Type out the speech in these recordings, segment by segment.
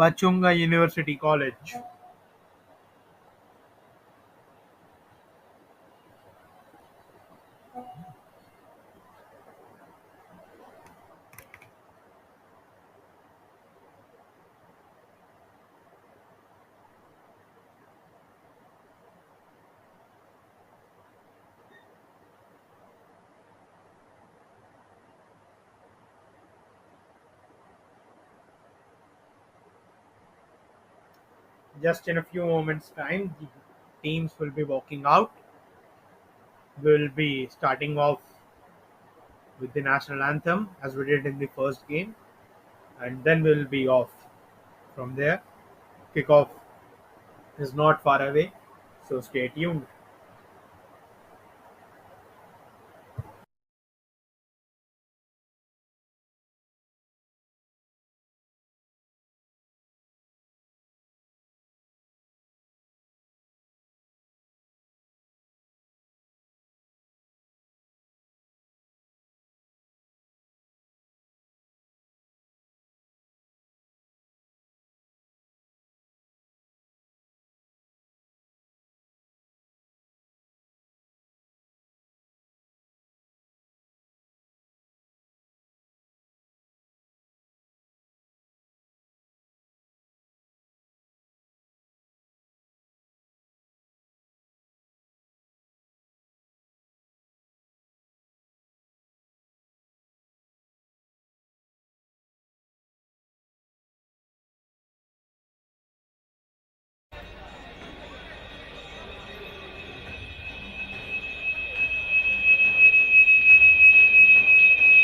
Pachhunga University College. Just in a few moments' time, the teams will be walking out. We'll be starting off with the national anthem as we did in the first game, and then we'll be off from there. Kickoff is not far away, so stay tuned.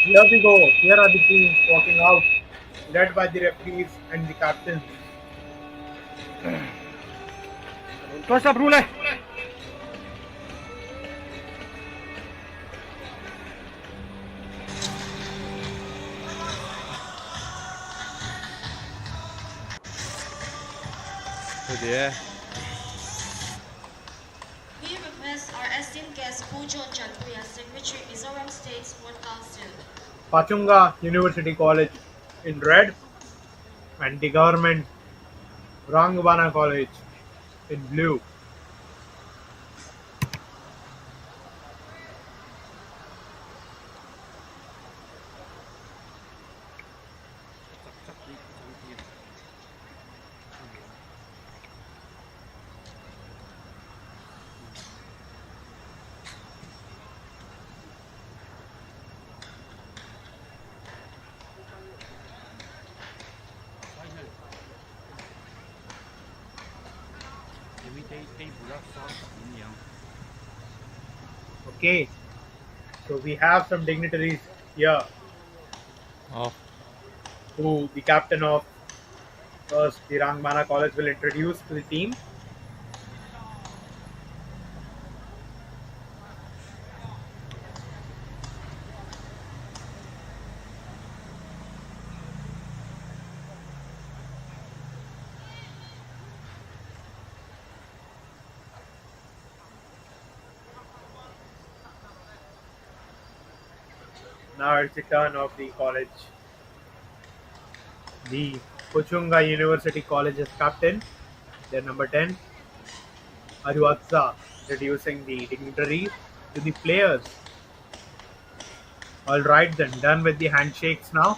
Here we go. Here are the teams walking out, led by the referees and the captains. First up, ruler. Oh dear. We request our esteemed guest Pujo Chandriya, Secretary Mizoram State Sport Council. Pachhunga University College in red, and the government Hrangbana College in blue. Okay, so we have some dignitaries here Oh. who the captain of first the Hrangbana College will introduce to the team. Now it's the turn of the college. The Pachhunga University College's captain, their number 10, Aruatsa, introducing the dignitaries to the players. All right, then, done with the handshakes now.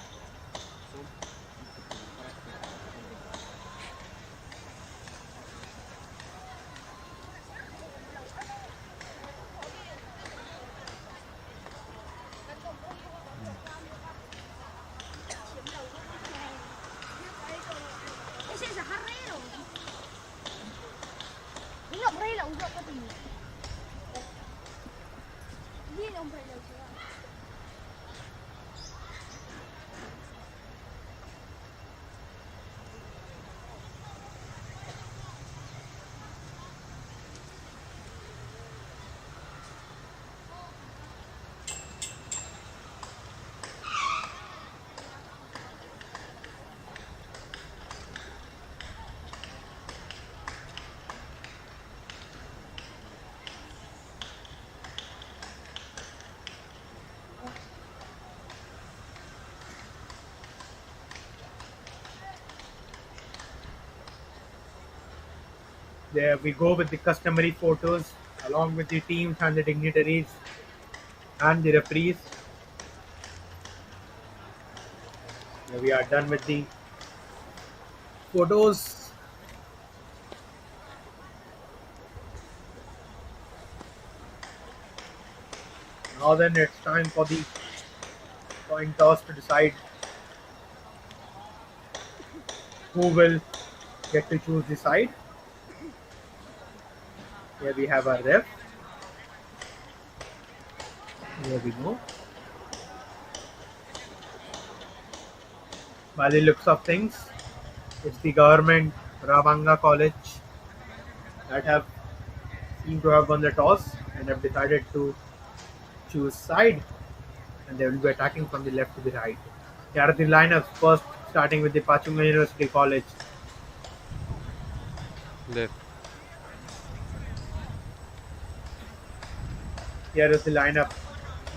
There we go with the customary photos along with the teams and the dignitaries and the referees. Here we are done with the photos. Now then it's time for the coin toss to decide who will get to choose the side. Here we have our ref. Here we go. By the looks of things, it's the government Hrangbana College that have seem to have won the toss and have decided to choose side, and they will be attacking from the left to the right. Here are the lineups first, starting with the Pachhunga University College. Left. Here is the lineup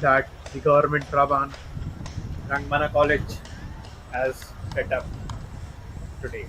that the government Hrangbana College has set up today.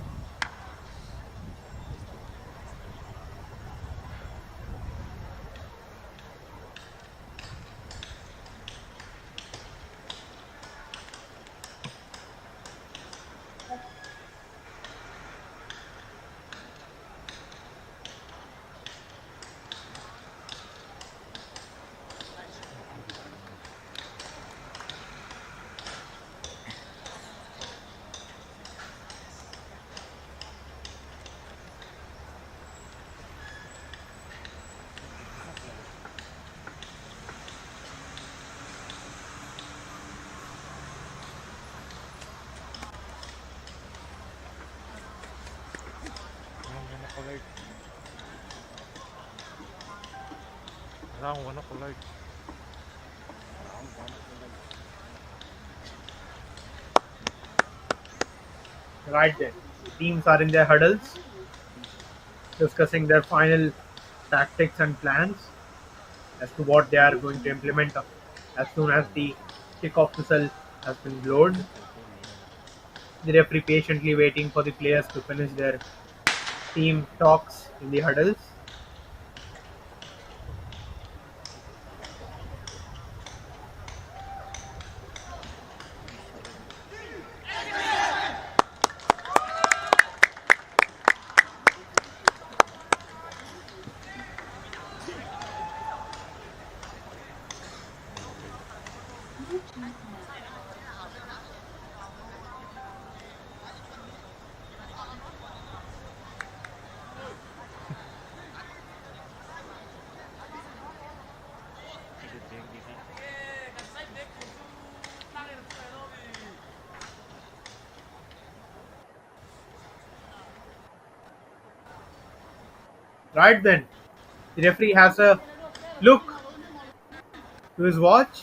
Hrangbana College. Right then, teams are in their huddles, discussing their final tactics and plans as to what they are going to implement as soon as the kickoff whistle has been blown. The referee patiently waiting for the players to finish their team talks in the huddles. Right then, the referee has a look to his watch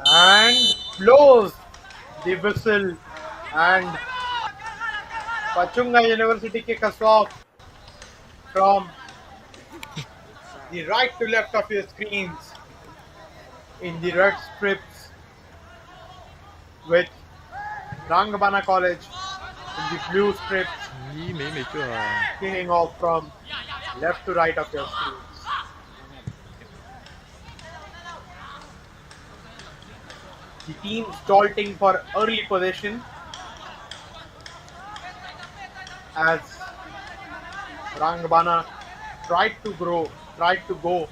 and blows the whistle, and Pachhunga University kick us off from the right to left of your screens in the red strips with Hrangbana College in the blue strips Mấy chưa à? kicking off from left to right of your screens. The team stalling for early possession as Hrangbana tried to go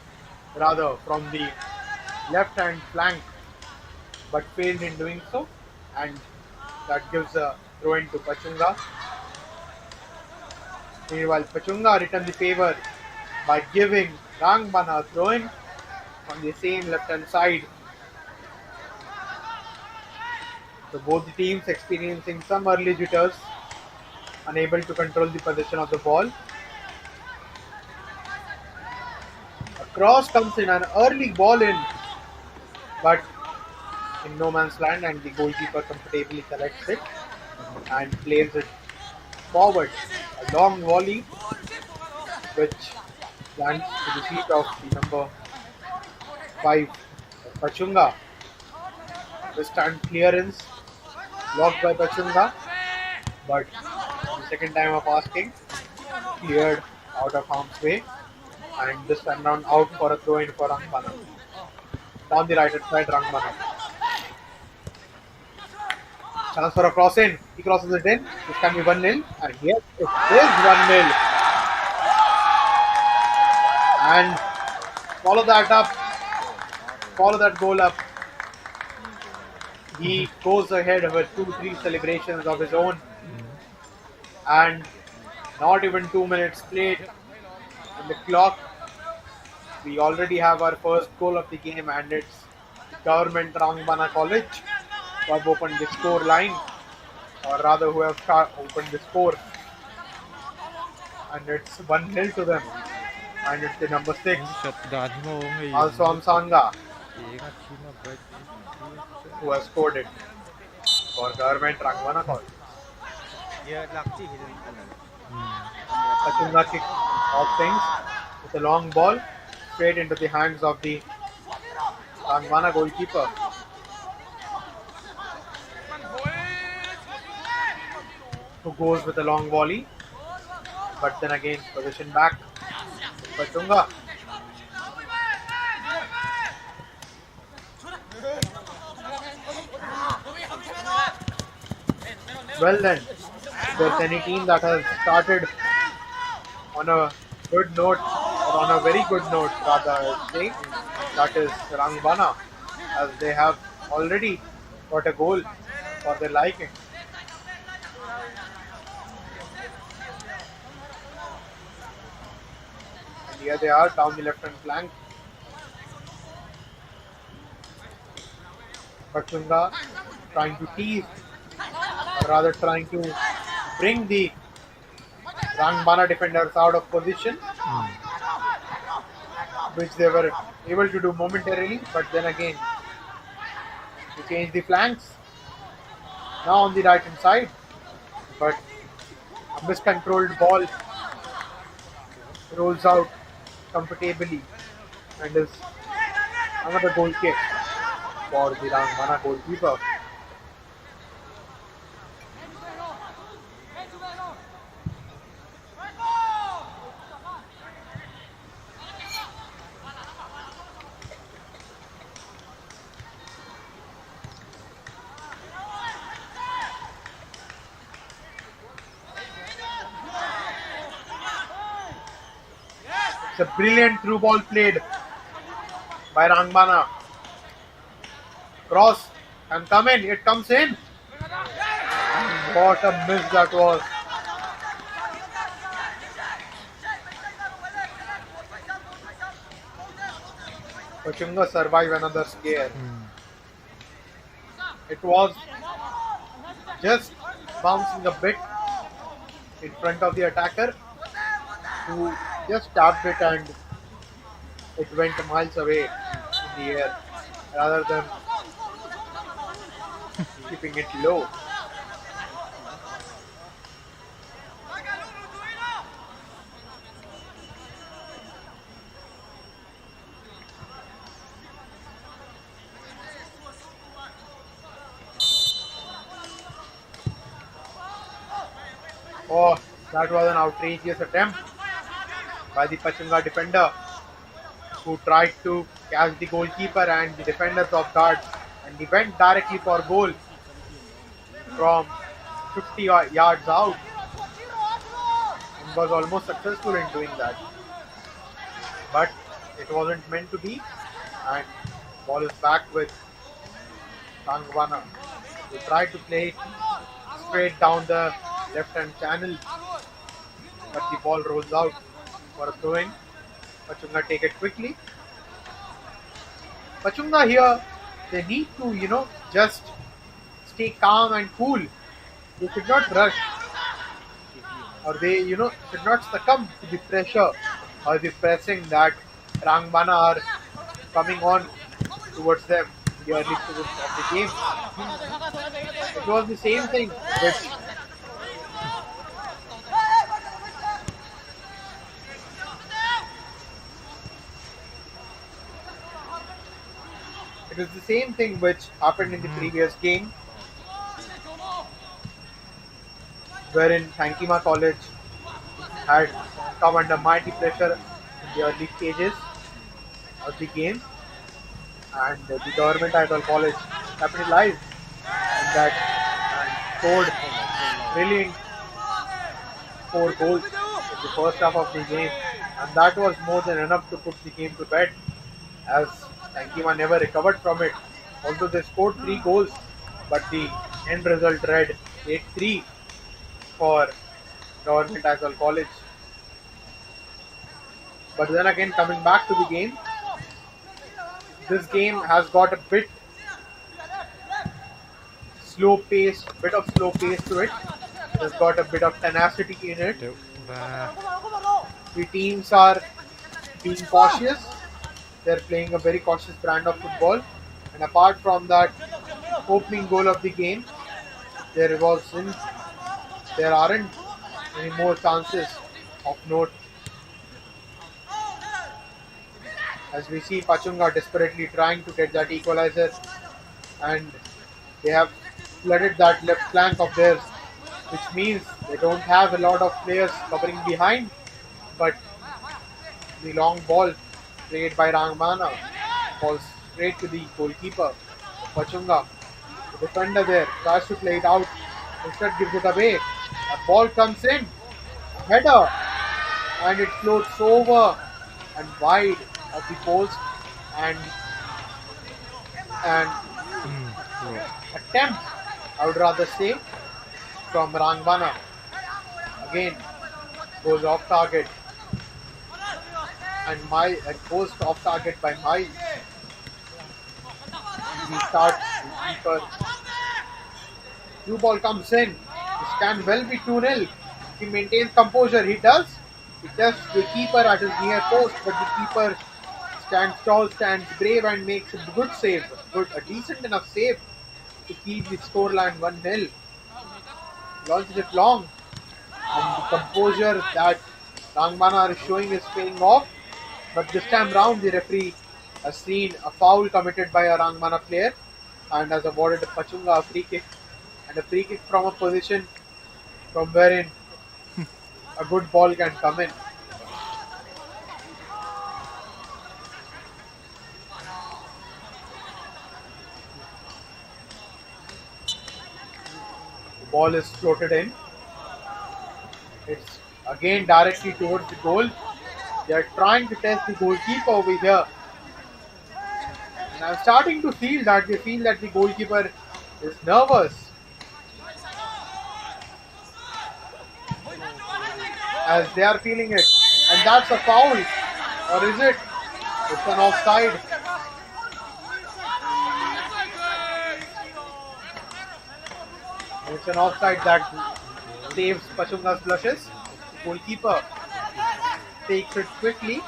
rather from the left hand flank but failed in doing so, and that gives a throw in to Pachhunga. Meanwhile, Pachhunga returned the favor by giving Hrangbana a throw in on the same left hand side. So both the teams experiencing some early jitters, unable to control the possession of the ball. A cross comes in, an early ball in, but in no man's land, and the goalkeeper comfortably collects it and plays it forward. A long volley which lands to the feet of the number 5, Pachhunga. Withstand clearance blocked by Pachhunga, but the second time of asking, cleared out of harm's way, and this time round out for a throw in for Hrangbana. Down the right hand side, Hrangbana. Chance for a cross in. He crosses it in. This can be 1-0. And yes, it is 1-0. And follow that up. Follow that goal up. He goes ahead with 2-3 celebrations of his own. And not even 2 minutes played on the clock. We already have our first goal of the game, and it's Government Hrangbana College who have opened the score line, or rather who have opened the score, and it's 1-0 to them, and it's the number 6, Shotgun mo ngayon. also Amsanga, Ingat sinabay. who has scored it for Government Hrangbana College. Pachhunga kick off things with a long ball straight into the hands of the Hrangbana goalkeeper. Who goes with a long volley, but then again position back. Pachhunga. Well then, if there's any team that has started on a good note, or on a very good note rather, I would say, that is Hrangbana, as they have already got a goal for their liking. And here they are down the left hand flank. Pachhunga trying to tease, or rather trying to bring the Hrangbana defenders out of position, which they were able to do momentarily, but then again to change the flanks. Now on the right hand side, but a miscontrolled ball rolls out comfortably, and is another goal kick for the Hrangbana goalkeeper. It's a brilliant through ball played by Hrangbana. Cross can come in. It comes in. What a miss that was. Pachhunga survive another scare. It was just bouncing a bit in front of the attacker, who just tapped it and it went miles away in the air, rather than keeping it low. Oh, that was an outrageous attempt by the Pachhunga defender, who tried to catch the goalkeeper and the defenders off guard, and he went directly for goal from 50 yards out, and was almost successful in doing that. But it wasn't meant to be, and ball is back with Hrangbana, who tried to play it straight down the left hand channel, but the ball rolls out for a throw in. Pachhunga take it quickly. Pachhunga here, they need to, just stay calm and cool. They should not rush, or they, should not succumb to the pressure or the pressing that Hrangbana are coming on towards them in the early stages of the game. It was the same thing which It is the same thing which happened in the previous game, wherein Thankima College had come under mighty pressure in the early stages of the game, and the government idol college capitalized on that and scored brilliant 4 goals in the first half of the game, and that was more than enough to put the game to bed, as Tankima never recovered from it. Although they scored 3 goals, but the end result read 8-3 for Government Idol College. But then again, coming back to the game, this game has got a bit of slow pace to it. It has got a bit of tenacity in it. Được. Và The teams are being cautious. They're playing a very cautious brand of football. And apart from that opening goal of the game, there aren't any more chances of note. As we see Pachhunga desperately trying to get that equalizer, and they have flooded that left flank of theirs, which means they don't have a lot of players covering behind, but the long ball played by Hrangbana falls straight to the goalkeeper, Pachhunga. The defender there tries to play it out, instead gives it away. A ball comes in, a header, and it floats over and wide of the post, and an attempt, I would rather say, from Hrangbana. Again, goes off target, and goes off target by Miles. He starts the keeper. New ball comes in. This can well be 2-0. He maintains composure. He does. He tests the keeper at his near post, but the keeper stands tall, stands brave, and makes a good save. A decent enough save to keep the scoreline 1-0. Launches it long, and the composure that Hrangbana is showing is paying off. But this time round, the referee has seen a foul committed by a Hrangbana player and has awarded Pachhunga a free kick, and a free kick from a position from wherein a good ball can come in. The ball is floated in. It's again directly towards the goal. They are trying to test the goalkeeper over here. And I'm starting to feel that they feel that the goalkeeper is nervous, as they are feeling it. And that's a foul. Or is it? It's an offside. It's an offside that saves Pachhunga's blushes. The goalkeeper takes it quickly,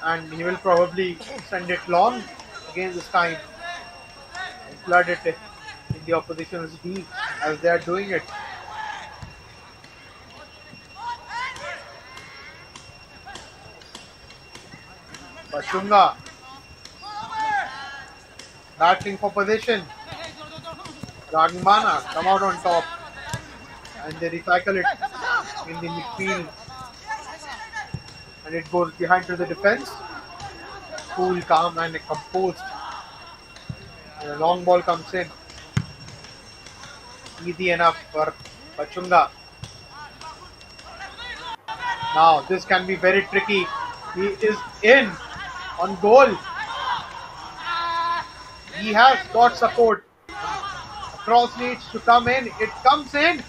and he will probably send it long again this time and flood it in the opposition's D, as they are doing it. Pachhunga battling for position. Hrangbana come out on top, and they recycle it in the midfield, and it goes behind to the defense. Cool, calm, and composed. And a long ball comes in. Easy enough for Pachhunga. Now this can be very tricky. He is in on goal. He has got support. A cross needs to come in. It comes in.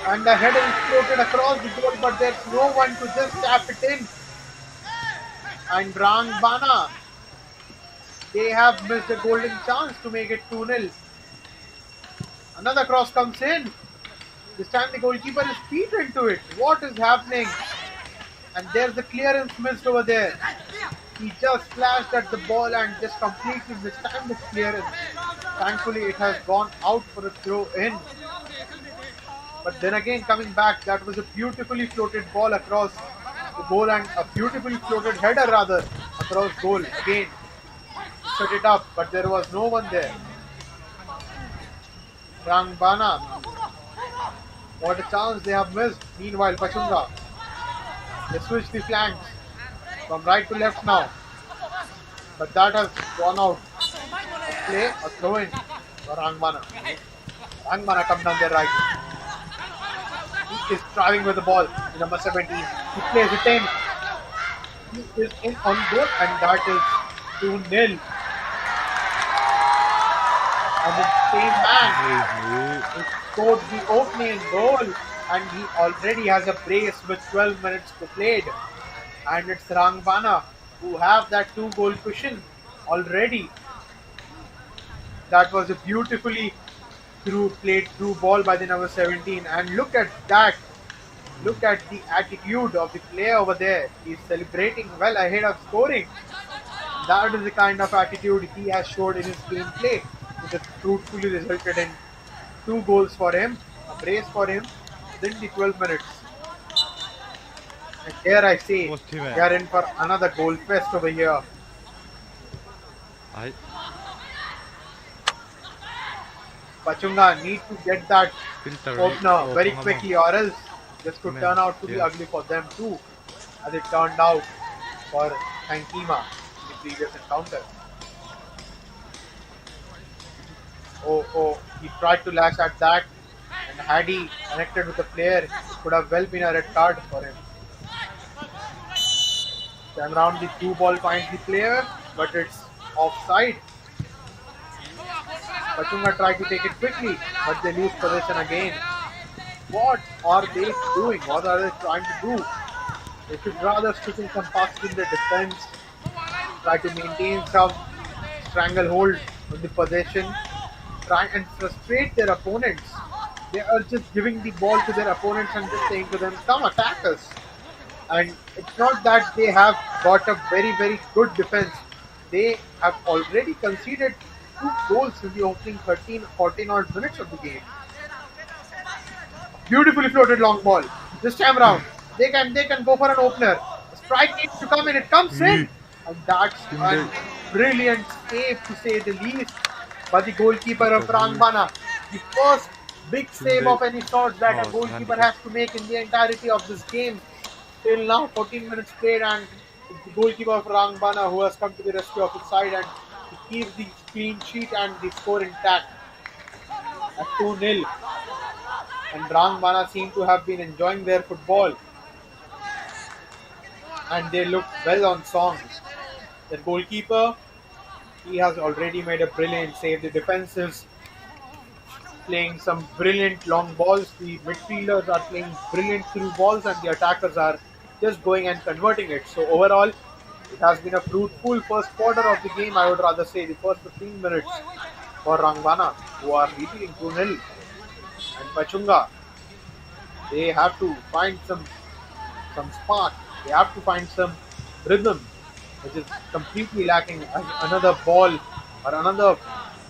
And the header is floated across the goal, but there's no one to just tap it in. And Hrangbana, they have missed a golden chance to make it 2-0. Another cross comes in. This time the goalkeeper is feet into it. What is happening? And there's the clearance missed over there. He just flashed at the ball and just completely mistimed his clearance. Thankfully, it has gone out for a throw in. But then again, coming back, that was a beautifully floated ball across the goal, and a beautifully floated header rather across goal. Again, set it up, but there was no one there. Hrangbana, what a chance they have missed. Meanwhile, Pachhunga, they switch the flanks from right to left now, but that has gone out of play. A throw in for Hrangbana. Hrangbana comes down there right. He is driving with the ball in number 17. He plays it in. He is in on goal, and that is 2-0. And the same man who scored the opening goal, and he already has a brace with 12 minutes to play. And it's Hrangbana who have that 2-goal cushion already. That was a beautifully played through ball by the number 17. And look at that. Look at the attitude of the player over there. He's celebrating well ahead of scoring. That is the kind of attitude he has showed in his gameplay, which has fruitfully resulted in 2 goals for him, a brace for him within the 12 minutes. And here I say, we are in for another goal fest over here. Pachhunga need to get that opener very quickly, or else this could turn out to be ugly for them too, as it turned out for Hrangbana in the previous encounter. Oh, he tried to lash at that, and had he connected with the player, it could have well been a red card for him. Time round, the through ball finds the player, but it's offside. Pachhunga tried to take it quickly, but they lose possession again. What are they doing? What are they trying to do? They should rather stick in some passes in the defense, try to maintain some stranglehold on the possession, try and frustrate their opponents. They are just giving the ball to their opponents and just saying to them, come attack us. And it's not that they have got a very, very good defense. They have already conceded 2 goals in the opening 14 odd minutes of the game. Beautifully floated long ball. This time around, they can go for an opener. The strike needs to come in. It comes in, and that's a brilliant save, to say the least, by the goalkeeper of Hrangbana. The first big save of any sort that a goalkeeper has to make in the entirety of this game. Till now, 14 minutes played, and the goalkeeper of Hrangbana who has come to the rescue of his side and to keep the clean sheet and the score intact at 2-0. And Hrangbana seem to have been enjoying their football, and they look well on song. The goalkeeper, he has already made a brilliant save. The defense is playing some brilliant long balls. The midfielders are playing brilliant through balls, and the attackers are just going and converting it. So overall, it has been a fruitful first quarter of the game. I would rather say the first 15 minutes for Hrangbana, who are leading 2-0. And Pachhunga, they have to find some spark. They have to find some rhythm, which is completely lacking, as another ball or another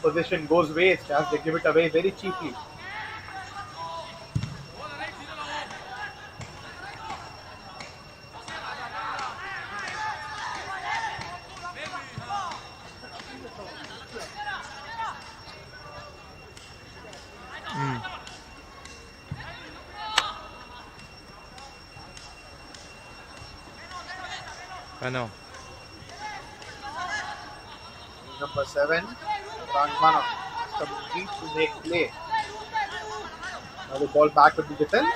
possession goes waste as they give it away very cheaply. I know. Number 7, Hrangbana complete to make play. Now the ball back with the defense,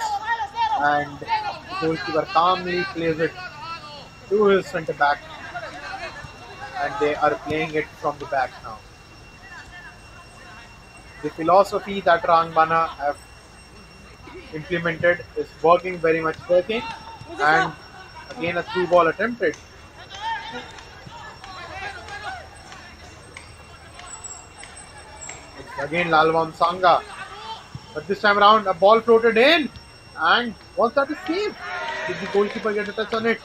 and the goalkeeper calmly plays it to his centre back, and they are playing it from the back now. The philosophy that Hrangbana have implemented is very much working, and again a through ball attempted. Again Lalvam Sanga, but this time around a ball floated in, and was that a save? Did the goalkeeper get a touch on it,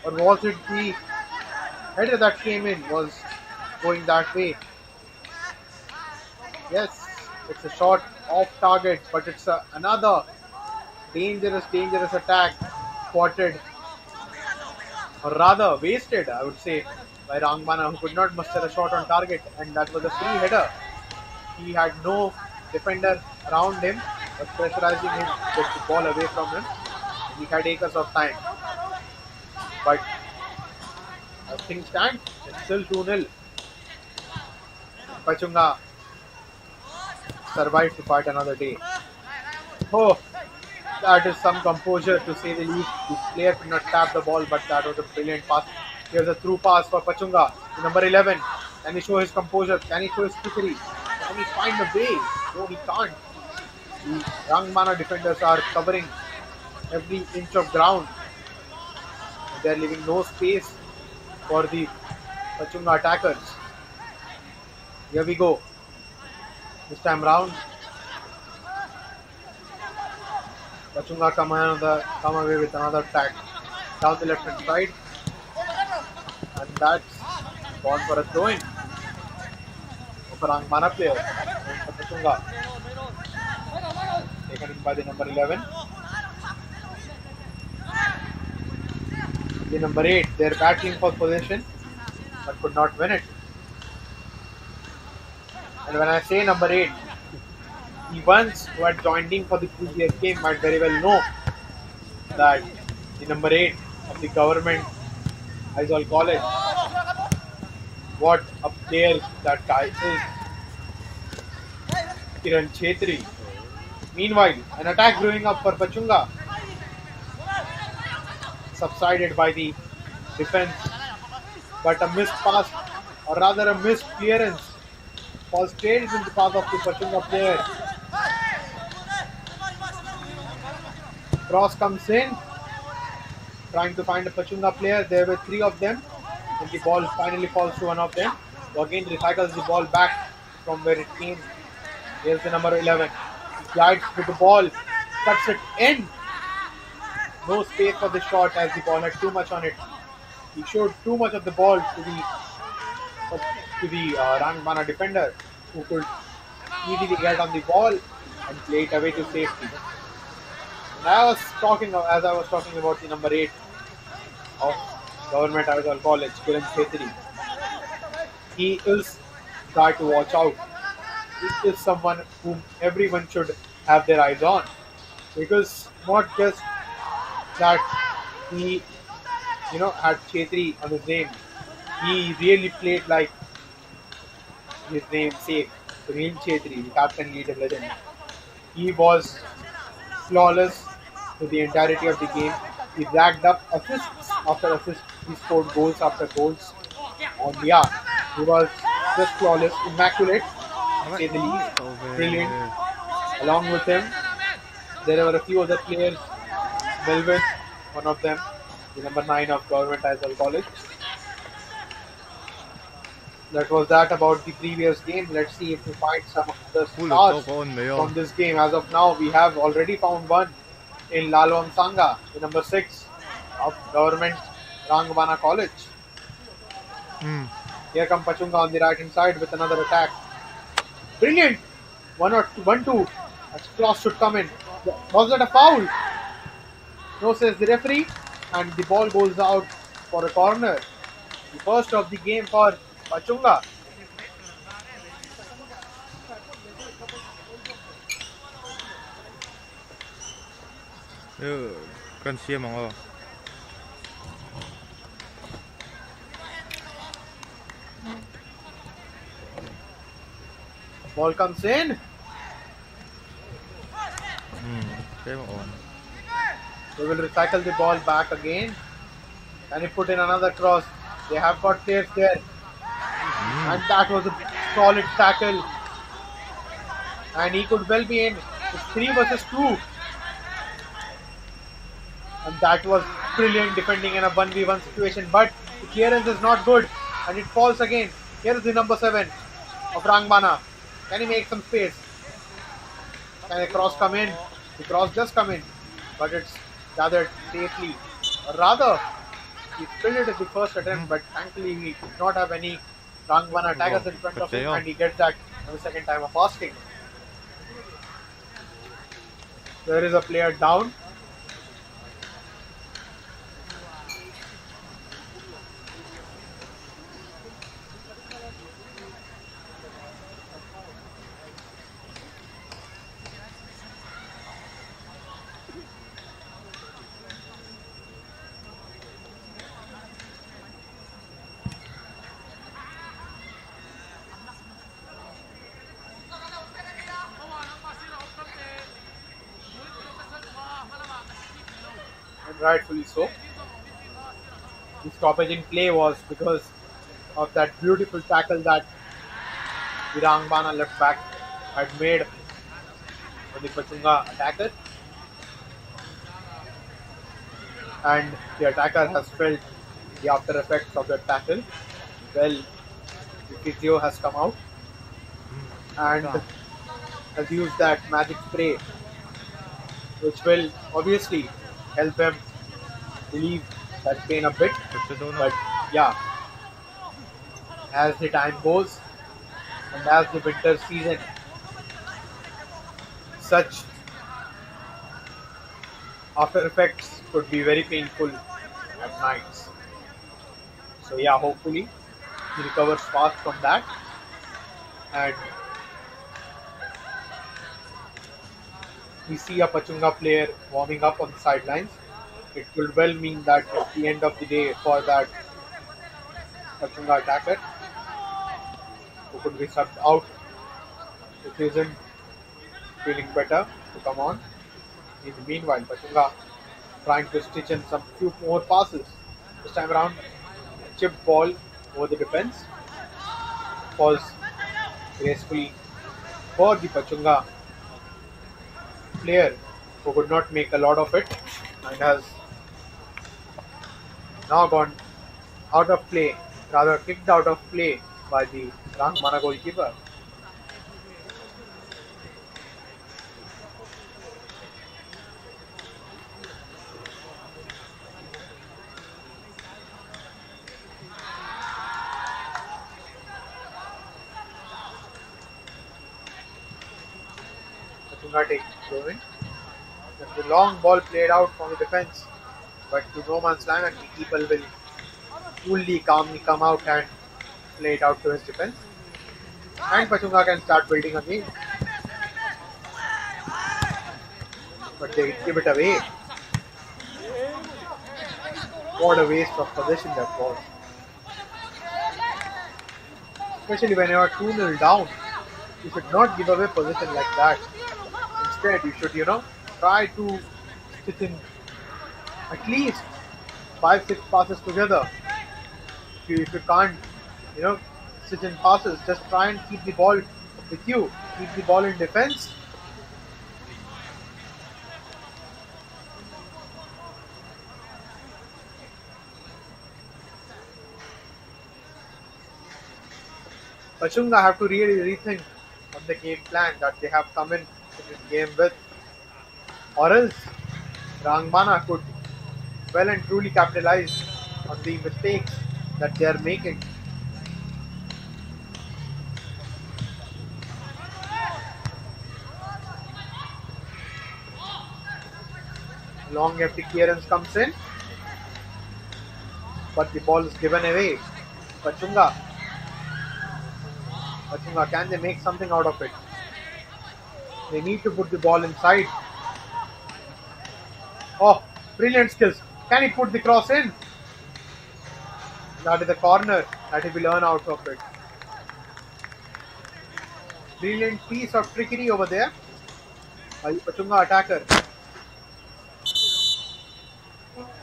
or was it the header that came in was going that way? Yes, it's a shot off target, but it's another dangerous attack spotted or rather wasted, I would say, by Hrangbana, who could not muster a shot on target, and that was a free header. He had no defender around him, was pressurizing him to get the ball away from him. He had acres of time, but as things stand, it's still 2-0. Pachhunga survived to fight another day. Oh, that is some composure to say the least. The player could not tap the ball, but that was a brilliant pass. Here's a through pass for Pachhunga to number 11. Can he show his composure? Can he show his trickery? Can he find a way? No, he can't. The Hrangbana defenders are covering every inch of ground. They are leaving no space for the Pachhunga attackers. Here we go. This time round, Pachhunga come away with another attack down the left hand side, and that's gone for a throw-in of a Hrangbana player. Going for Pachhunga, taken in by the number 11. The number 8, they're battling for possession, but could not win it. And when I say number 8, the ones who had joined in for the previous game might very well know that the number 8 of the government Aizawl College, what a player that guy is, Kiran Chetri. Meanwhile, an attack growing up for Pachhunga, subsided by the defense, but a missed pass, or rather a missed clearance, falls straight into the path of the Pachhunga player. Cross comes in, trying to find a Pachhunga player. There were 3 of them, and the ball finally falls to one of them, who again recycles the ball back from where it came. Here's the number 11. He glides with the ball, cuts it in. No space for the shot as the ball had too much on it. He showed too much of the ball to the Hrangbana defender, who could easily get on the ball and play it away to safety. And as I was talking about the number 8 of Government Aizawl College, Kiran Chetri. He is a guy to watch out. He is someone whom everyone should have their eyes on, because not just that he had Chetri on his name, he really played like his name safe. Sunil Chetri, the captain leader legend. He was flawless for the entirety of the game. He racked up assists after assists. He scored goals after goals. And yeah, he was just flawless, immaculate, to say the least. Brilliant. Along with him, there were a few other players. Melvin, one of them, the number 9 of Government Aizawl College. That was that about the previous game. Let's see if we find some other stars from this game. As of now, we have already found one in Lalwam Sanga, the number 6 of Government Hrangbana College. Here comes Pachhunga on the right hand side with another attack. Brilliant! 1-2. A cross should come in. Was that a foul? No, says the referee, and the ball goes out for a corner. The first of the game for Pachhunga. Con chia mà ngờ. Ball comes in. Thế mà ổn. They will recycle the ball back again. And he put in another cross. They have got players there. And that was a solid tackle. And he could well be in. It's 3 versus 2. And that was brilliant defending in a 1v1 situation. But the clearance is not good. And it falls again. Here is the number 7 of Hrangbana. Can he make some space? Can a cross come in? The cross does come in. But it's gathered safely. Or rather, he spilled it at the first attempt. But thankfully, he did not have any Hrangbana attackers in front of him. And he gets that on the second time of asking. There is a player down. rightfully so. The stoppage in play was because of that beautiful tackle that the Hrangbana left back had made on the Pachhunga attacker, and the attacker has felt the after effects of that tackle. Well, the physio has come out and has used that magic spray, which will obviously help him relieve that pain a bit. Touch it or But not? yeah, as the time goes and as the winter season, such after effects could be very painful at nights. So yeah, hopefully he recovers fast from that. And we see a Pachunga player warming up on the sidelines. It could well mean that at the end of the day for that Pachunga attacker who could be subbed out if he isn't feeling better to come on. In the meanwhile, Pachunga trying to stitch in some few more passes. This time around, a chipped ball over the defense falls gracefully for the Pachunga player who could not make a lot of it and has now gone out of play, rather kicked out of play by the Hrangbana goalkeeper. Pachunga takes throw in. There's a long ball played out from the defense, but to no man's land, and the keeper will coolly, calmly come out and play it out to his defense. And Pachunga can start building again, but they give it away. What a waste of possession that was. Especially when you are 2-0 down, you should not give away possession like that. Instead, you should, try to stitch in at least 5-6 passes together. If you can't, you know, stitch in passes, just try and keep the ball with you. Keep the ball in defense. Pachunga have to really rethink on the game plan that they have come in to this game with, or else Hrangbana could well and truly capitalize on the mistakes that they are making. Long empty clearance comes in, but the ball is given away. Pachunga, Pachunga, can they make something out of it? They need to put the ball inside. Oh, brilliant skills. Can he put the cross in? That is the corner that he will earn out of it. Brilliant piece of trickery over there by Pachunga attacker.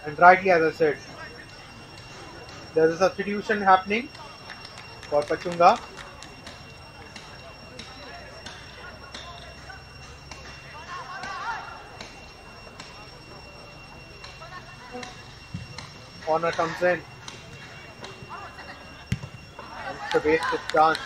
And rightly, as I said, there is a substitution happening for Pachunga. Corner comes in. And it's a wasted chance.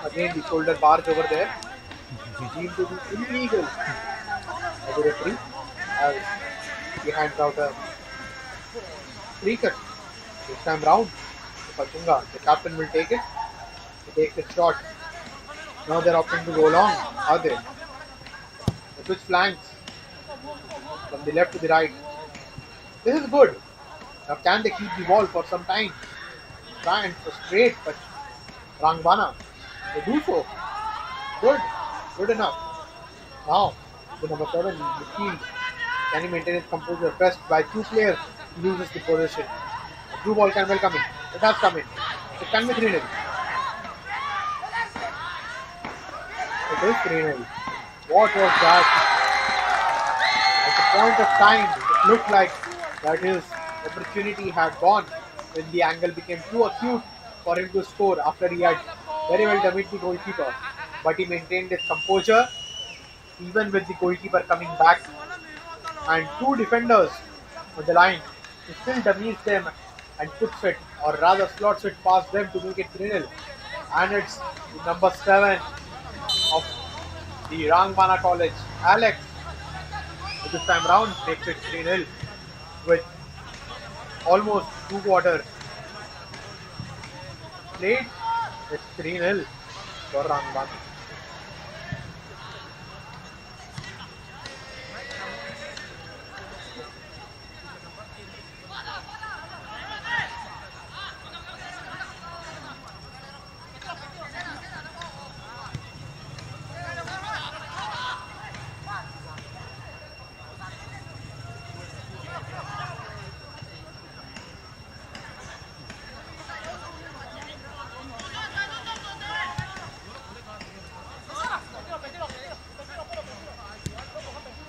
Again, the shoulder barge over there deemed to be illegal by the referee as he hands out a free cut. This time round, to Pachunga. The captain will take it. He takes the shot. Now they're opting to go long, are they? They switch flanks from the left to the right. This is good. Now can they keep the ball for some time? Try and frustrate but Hrangbana. They do so. Good. Good enough. Now, the number 7 in the field. Can he maintain his composure? Pressed by two players, he loses the possession. A through ball can well come in. It has come in. It can be 3-0. It is 3-0. What was that? At the point of time, it looked like that his opportunity had gone when the angle became too acute for him to score after he had very well dummied the goalkeeper. But he maintained his composure even with the goalkeeper coming back and two defenders on the line. He still dummies them and puts it, or rather slots it past them to make it 3-0. And it's the number 7 of the Hrangbana College, Alex, who this time round makes it 3-0 with almost 2 quarters played. It's 3-0 for Hrangbana.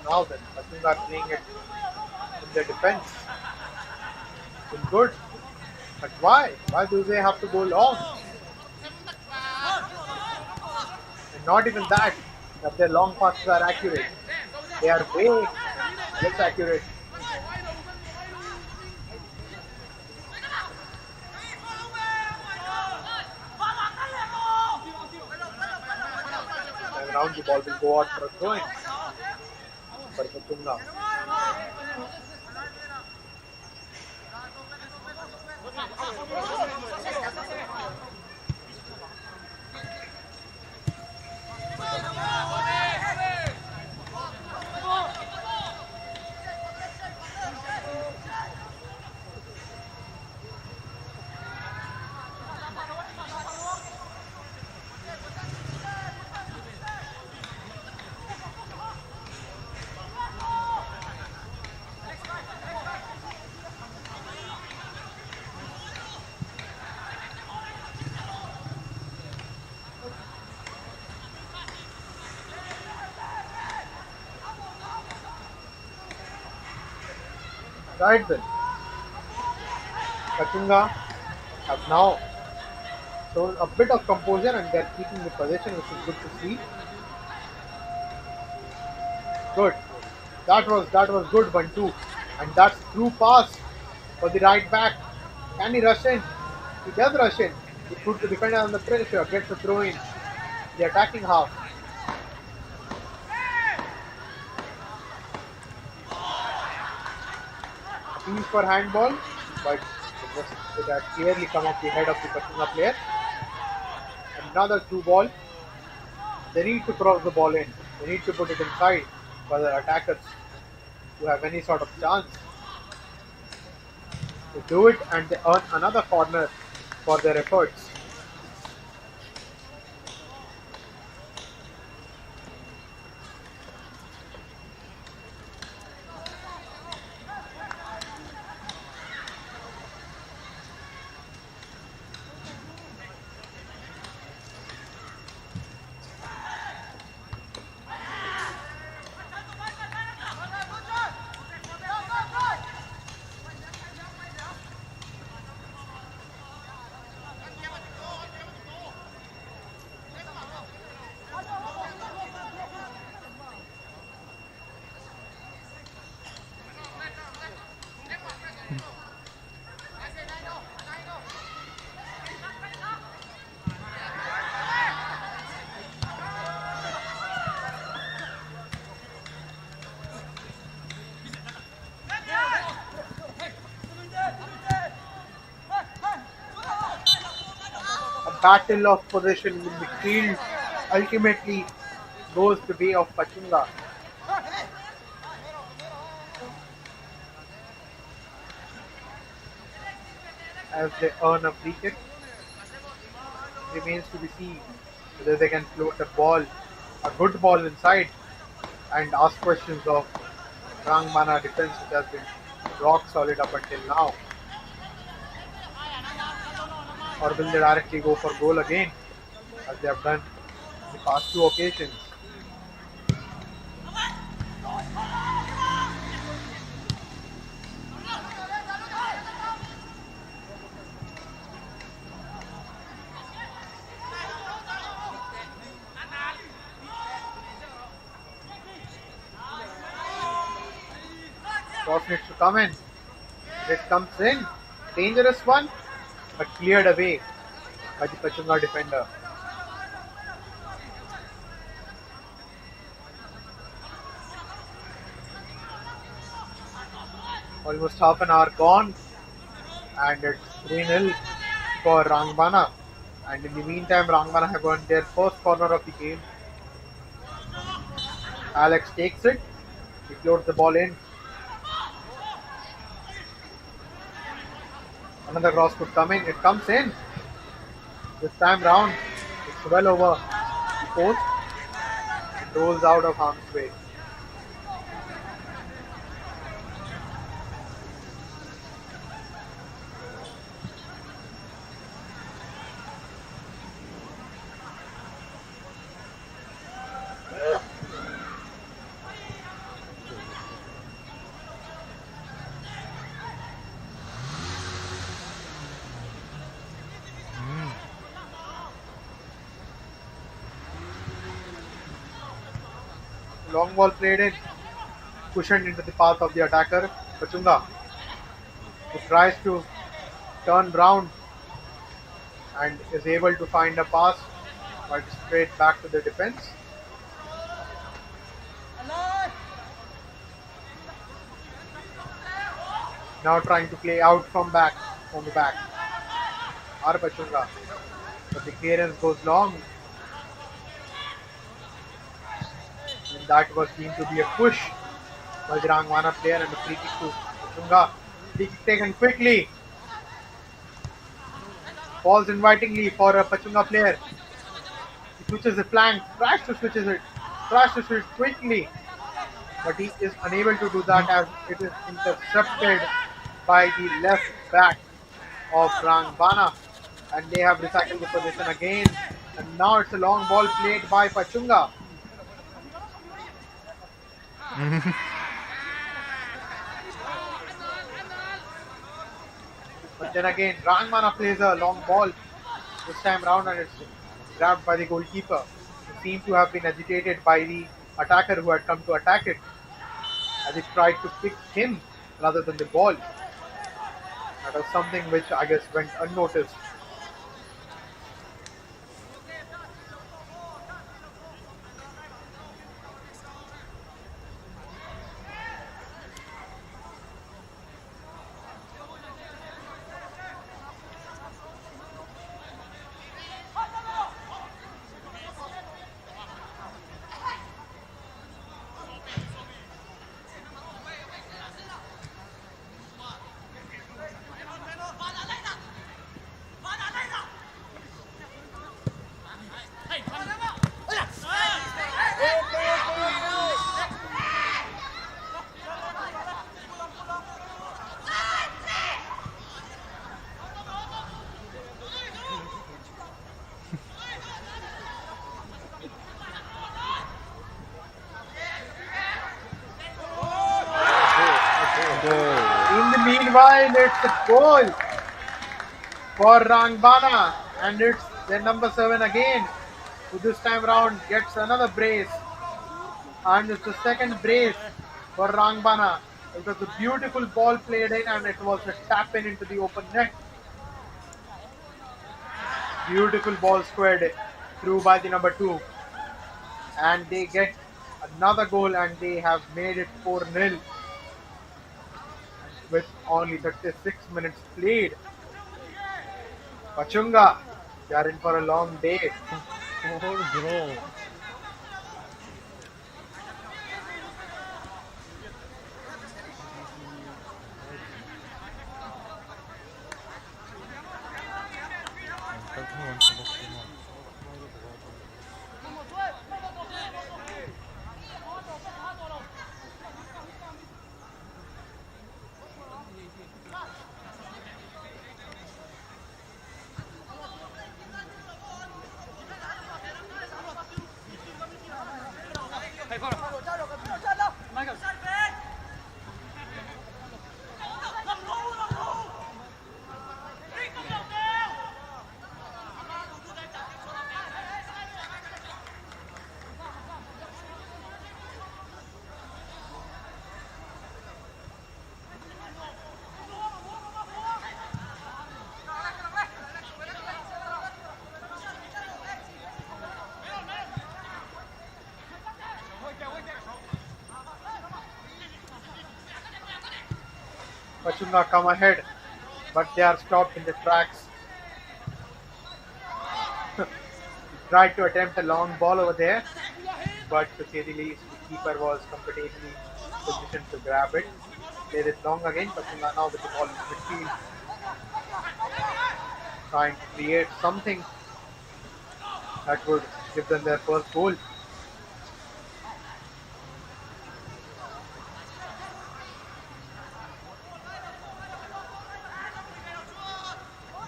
Now then, Pachhunga are playing it in the defense. It's good. But why? Why do they have to go long? And not even that their long passes are accurate. They are way less accurate. And around the ball will go out for a throwing for Pachhunga. Right then, Pachhunga have now shown a bit of composure and they're keeping the possession, which is good to see. Good. That was good one too. And that's through pass for the right back. Can he rush in? He does rush in. He puts the defender under pressure, gets the throw in. The attacking half. Appeals for handball, but it had clearly come off the head of the Pachhunga player. Another through ball. They need to cross the ball in. They need to put it inside for the attackers to have any sort of chance. They do it and they earn another corner for their efforts. Battle of possession in the field ultimately goes the way of Pachhunga. as they earn a free kick. Remains to be seen whether they can float a ball, a good ball inside, and ask questions of Hrangbana defense, which has been rock solid up until now. Or will they directly go for goal again, as they have done the past two occasions? Cross needs to come in. It comes in. Dangerous one, but cleared away by the Pachhunga defender. Almost half an hour gone, and it's 3-0 for Hrangbana. And in the meantime, Hrangbana have won their first corner of the game. Alex takes it. He floats the ball in. Another cross could come in. It comes in. This time round, it's well over the post. It rolls out of harm's way. Long ball played in, cushioned into the path of the attacker, Pachhunga, who tries to turn round and is able to find a pass, but straight back to the defense. Now trying to play out from the back. Are Pachhunga, but the clearance goes long, and that was deemed to be a push by the Hrangbana player, and a free kick to Pachhunga. Free kick taken quickly. Falls invitingly for a Pachhunga player. He switches the flank, tries to switch quickly, but he is unable to do that as it is intercepted by the left back of Hrangbana, and they have recycled the position again. And now it's a long ball played by Pachhunga. But then again, Hrangbana plays a long ball this time round, and it's grabbed by the goalkeeper, who seemed to have been agitated by the attacker who had come to attack it, as he tried to pick him rather than the ball. That was something which I guess went unnoticed. In the meanwhile, it's a goal for Hrangbana, and it's their number 7 again, who this time round gets another brace, and it's the second brace for Hrangbana. It was a beautiful ball played in, and it was a tap in into the open net. Beautiful ball squared through by the number 2, and they get another goal, and they have made it 4-0 with only 36 minutes played. Pachhunga, they are in for a long day. Bro. Pachhunga come ahead, but they are stopped in the tracks. Tried to attempt a long ball over there, but to say the least, the keeper was comfortably positioned to grab it. Played it long again. Pachhunga now with the ball in midfield, trying to create something that would give them their first goal.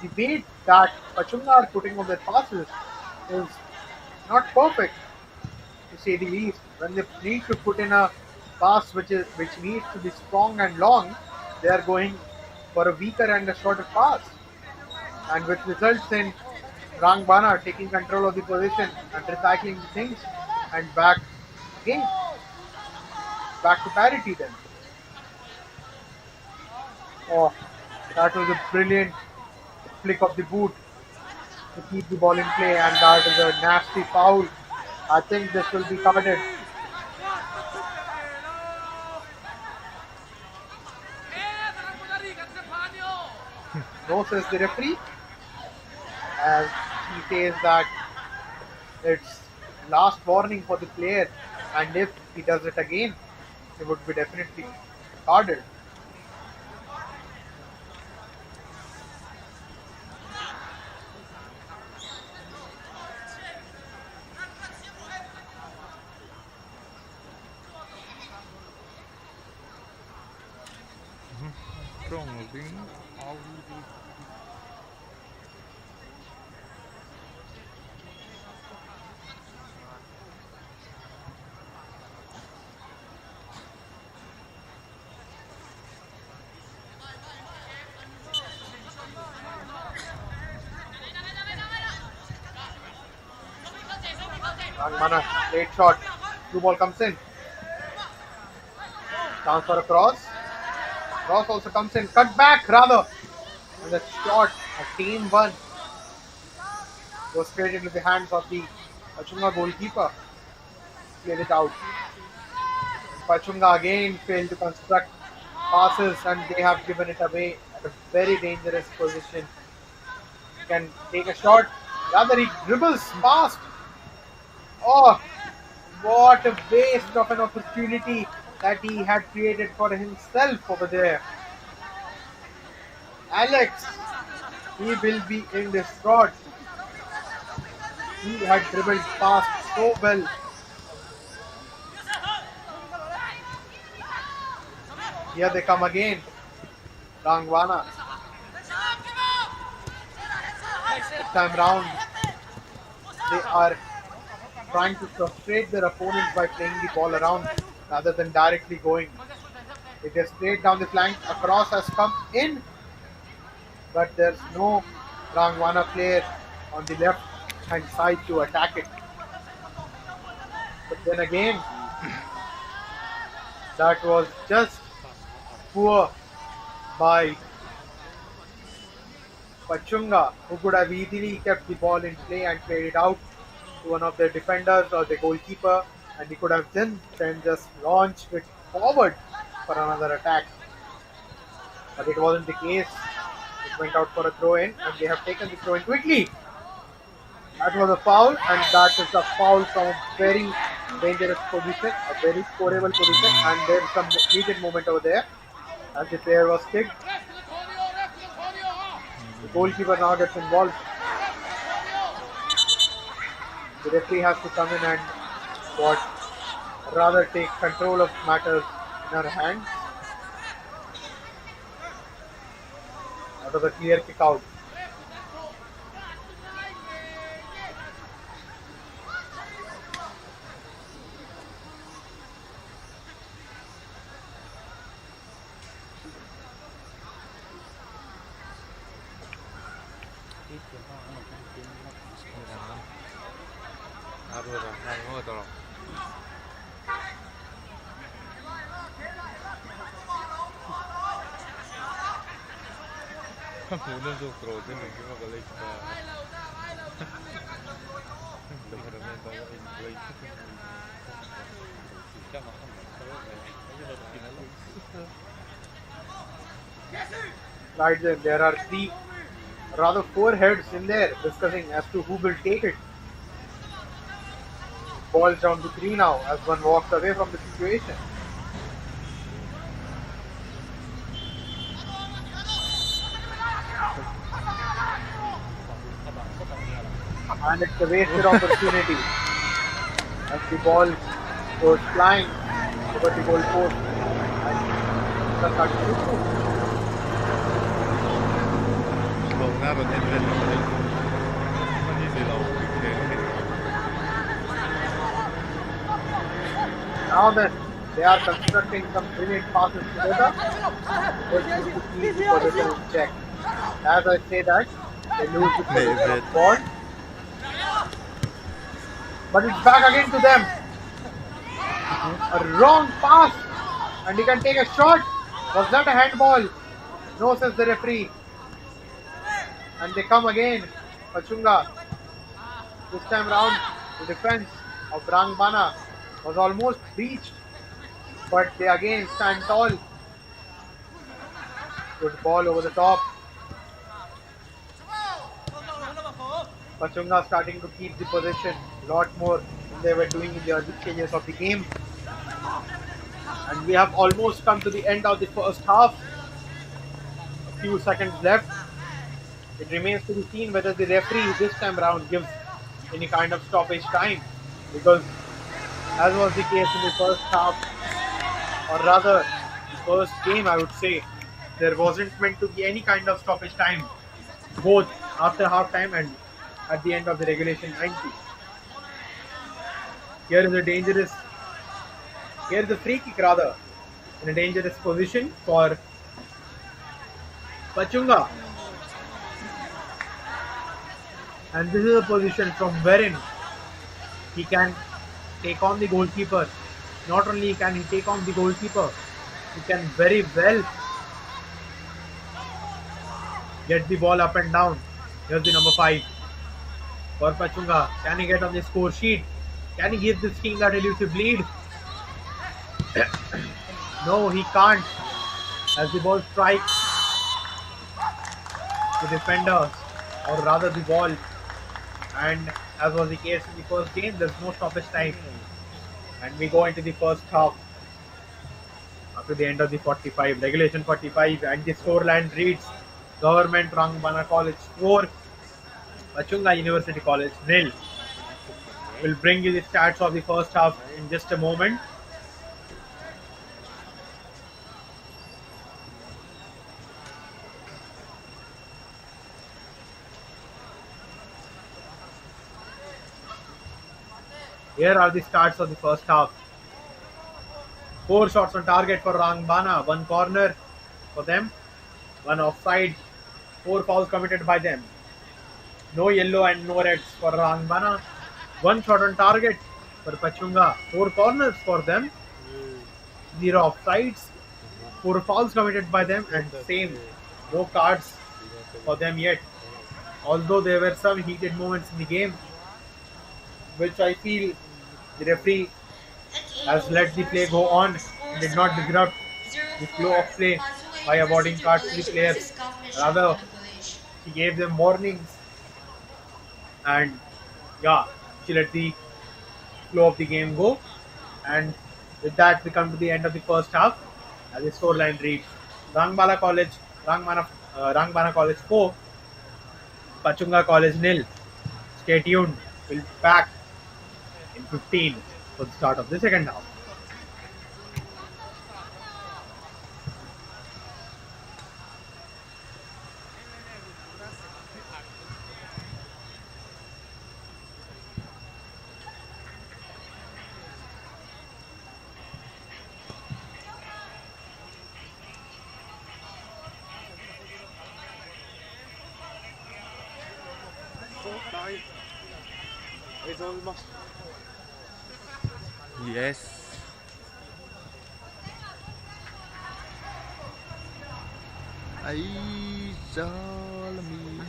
The weight that Pachhunga are putting on their passes is not perfect, to say the least. When they need to put in a pass which needs to be strong and long, they are going for a weaker and a shorter pass, and which results in Hrangbana taking control of the position and recycling the things and again back to parity then. Oh, that was a brilliant flick of the boot to keep the ball in play, and that is a nasty foul. I think this will be carded. No, says the referee, as he says that it's last warning for the player, and if he does it again, he would be definitely carded. Hrangbana, late shot, blue ball comes in. Chance for a cross. Cross also comes in. Cut back rather. And the shot, a team one, goes straight into the hands of the Pachhunga goalkeeper. Played it out. Pachhunga again failed to construct passes, and they have given it away at a very dangerous position. He can take a shot. Rather, he dribbles past. Oh, what a waste of an opportunity that he had created for himself over there. Alex, he will be in this fraud. He had dribbled past so well. Here they come again. Hrangbana. This time round, they are trying to frustrate their opponents by playing the ball around rather than directly going. It is straight down the flank. A cross has come in, but there's no Hrangbana player on the left hand side to attack it. But then again, that was just poor by Pachhunga, who could have easily kept the ball in play and played it out to one of their defenders or the goalkeeper, and he could have then just launched it forward for another attack. But it wasn't the case. It went out for a throw in, and they have taken the throw in quickly. That was a foul, and that is a foul from a very dangerous position, a very scoreable position, and there's some needed movement over there as the player was kicked. The goalkeeper now gets involved. The referee has to come in and what rather take control of matters in her hands out of the clear kick out. Aduh, dah, tolong. Uno su croce non che va con lei sta. Veramente in play. Chiama Right then, there are three, rather four heads in there discussing as to who will take it. Ball's down to three now as one walks away from the situation. And it's a wasted opportunity as the ball goes flying over the goal post and the cut through. Vòng ra và thêm lên nó đi từ đầu Now then, they are constructing some brilliant passes together. But need to keep the position in check. As I say that, they lose the position of ball. But it's back again to them. A wrong pass. And he can take a shot. Was that a handball? No, says the referee. And they come again. Pachhunga. This time round, the defense of Hrangbana was almost breached. But they again stand tall. Good ball over the top. Pachhunga starting to keep the possession a lot more than they were doing in the early stages of the game. And we have almost come to the end of the first half. A few seconds left. It remains to be seen whether the referee this time round gives any kind of stoppage time. Because as was the case in the first half, or rather the first game I would say, there wasn't meant to be any kind of stoppage time, both after half time and at the end of the regulation 90. Here is a free kick rather, in a dangerous position for Pachhunga. And this is a position from wherein he can take on the goalkeeper. Not only can he take on the goalkeeper, he can very well get the ball up and down. Here's the number 5 for Pachhunga. Can he get on the score sheet? Can he give this team that elusive lead? No, he can't. As the ball strikes the defenders, or rather the ball, and as was the case in the first game, there's no stoppage time. And we go into the first half after the end of the 45, regulation 45, and the scoreline reads Government Hrangbana College 4, Pachhunga University College 0. We'll bring you the stats of the first half in just a moment. Here are the stats of the first half. 4 shots on target for Hrangbana, 1 corner for them, 1 offside, 4 fouls committed by them. No yellow and no reds for Hrangbana. 1 shot on target for Pachhunga, 4 corners for them, 0 offsides, 4 fouls committed by them, and same, no cards for them yet. Although there were some heated moments in the game, which I feel the referee has let the play go on and did not disrupt the flow of play by awarding cards to the players. Rather, she gave them warnings and she let the flow of the game go. And with that, we come to the end of the first half as the scoreline reads Hrangbana College 4, Pachhunga College 0. Stay tuned. We'll be back in 15 for the start of the second half. Yes. Ấy cho là mình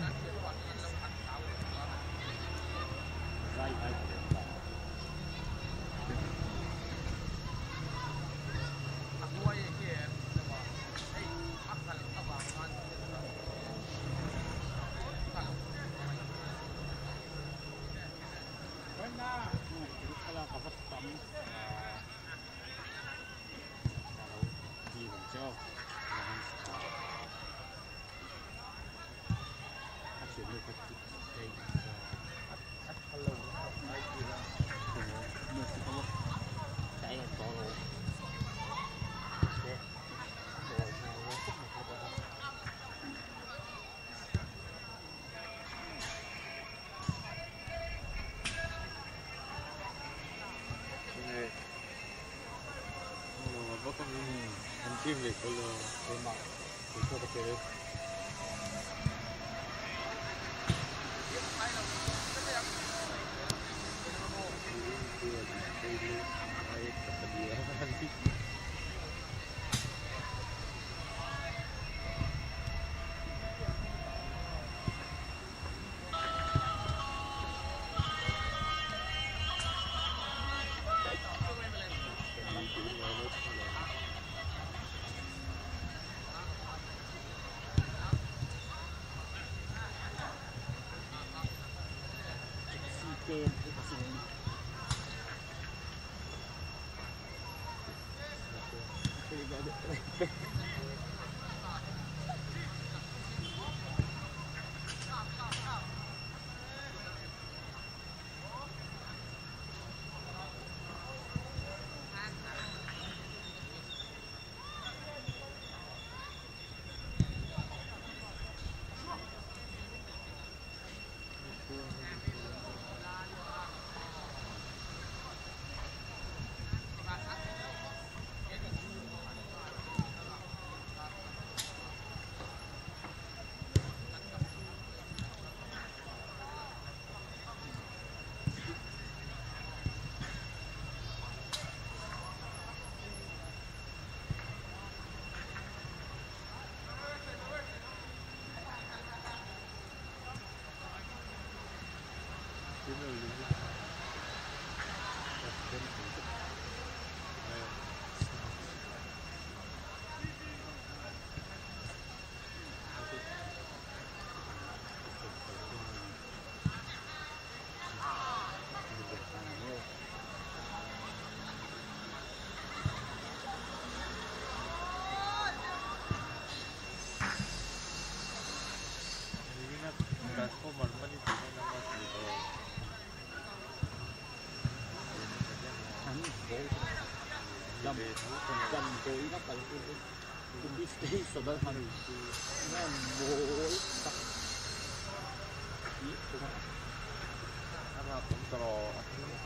tim về con lên mạng để cho các bạn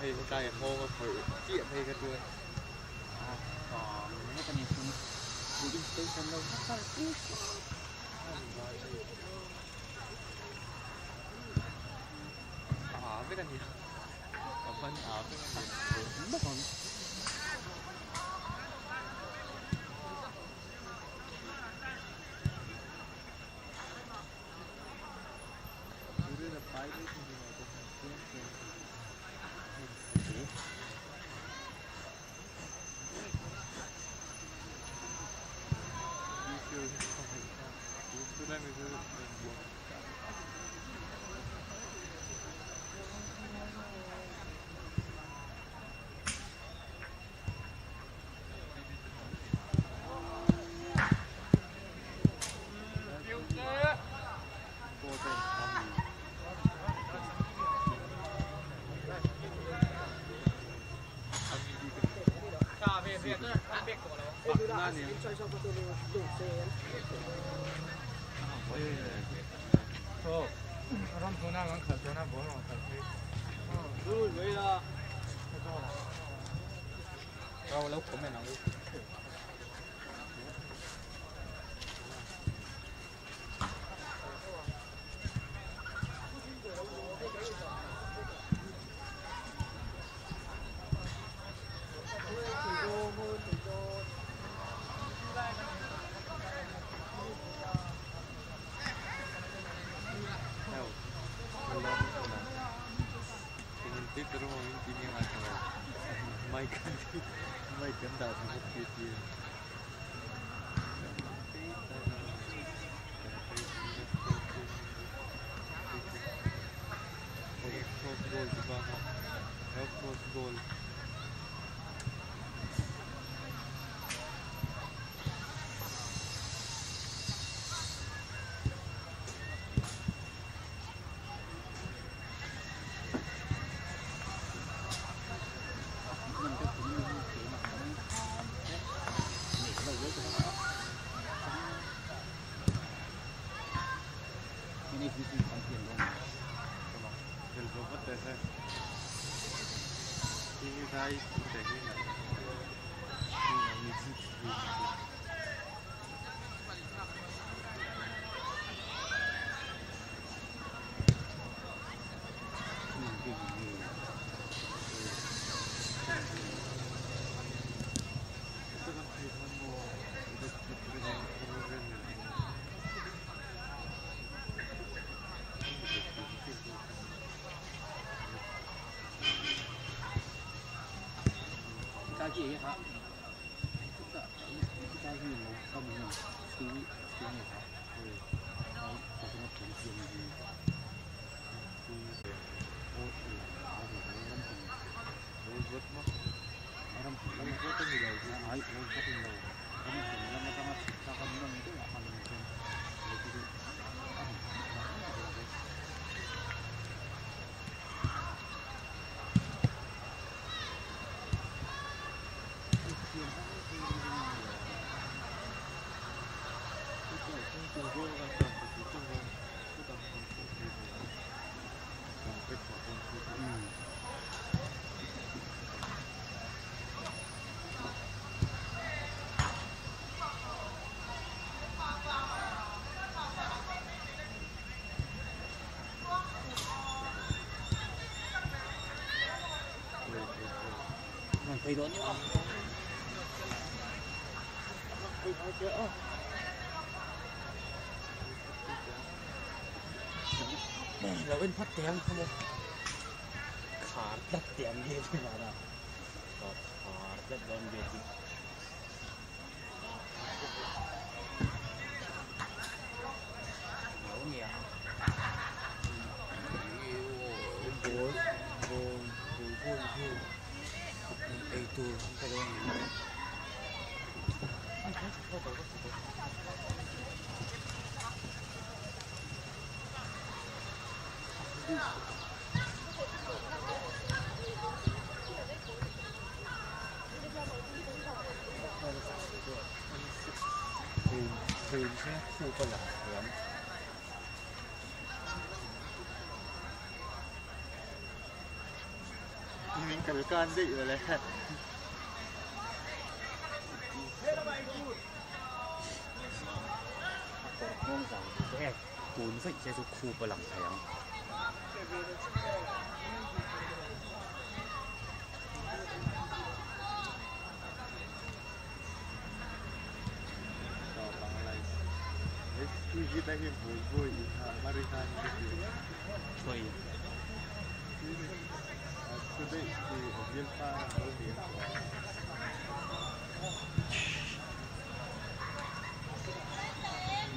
hay con trai em ngô phải chuyện hay cái chuyện còn mấy cái này không đi station đâu với cái gì phân ở cái mất rồi Thấy đó nhá. Là bên phát tiền không? Khá đắt tiền ghê thế mà nào. Khá đắt tiền ghê chứ. Nấu nhẹ. Itu kalau thì sẽ không có làm lắm. Mình cần can dị rồi đấy. Mong rằng sẽ cuốn vậy sẽ giúp khu và lòng thèm. Kita yang boy marikan gitu. Boy. Today the real fun only.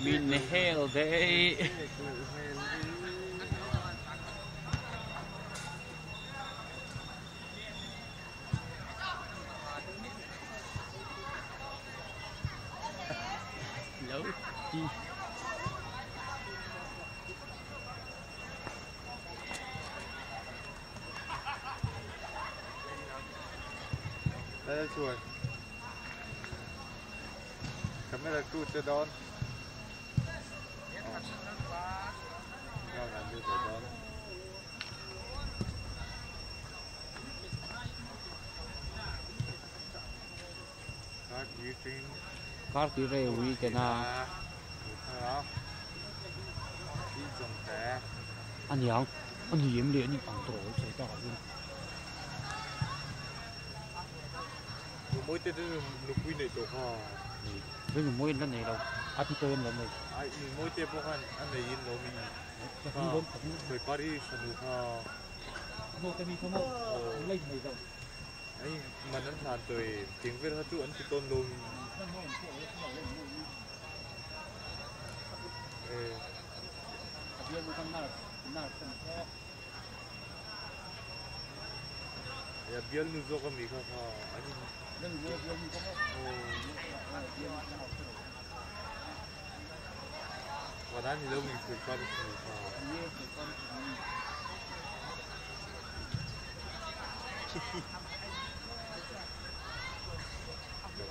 Min hell day. Lâu đi. Đây chuột. là trụ sẽ đón. Giao là như sẽ đón. Các ý trình. Các cái rêu đi cái nào. Đó. Ý trọng thế. Anh Yang, anh hiểm điện đi bằng tổ sẽ đỏ luôn. Mỗi tên nó quy này tổ hòa. Với một môi lần này đâu, anh tên lần này. Ai mỗi tên bố khăn anh này yên nó mình. Không đúng, Bởi Paris nó hòa. một cái gì không một, lấy này rồi. Ai mà nó thàn tuổi tiếng Việt hết chú anh chỉ tôn luôn. Ya biar nuzo kami kaka ani. Wadan ni lo mi prepare ni ka.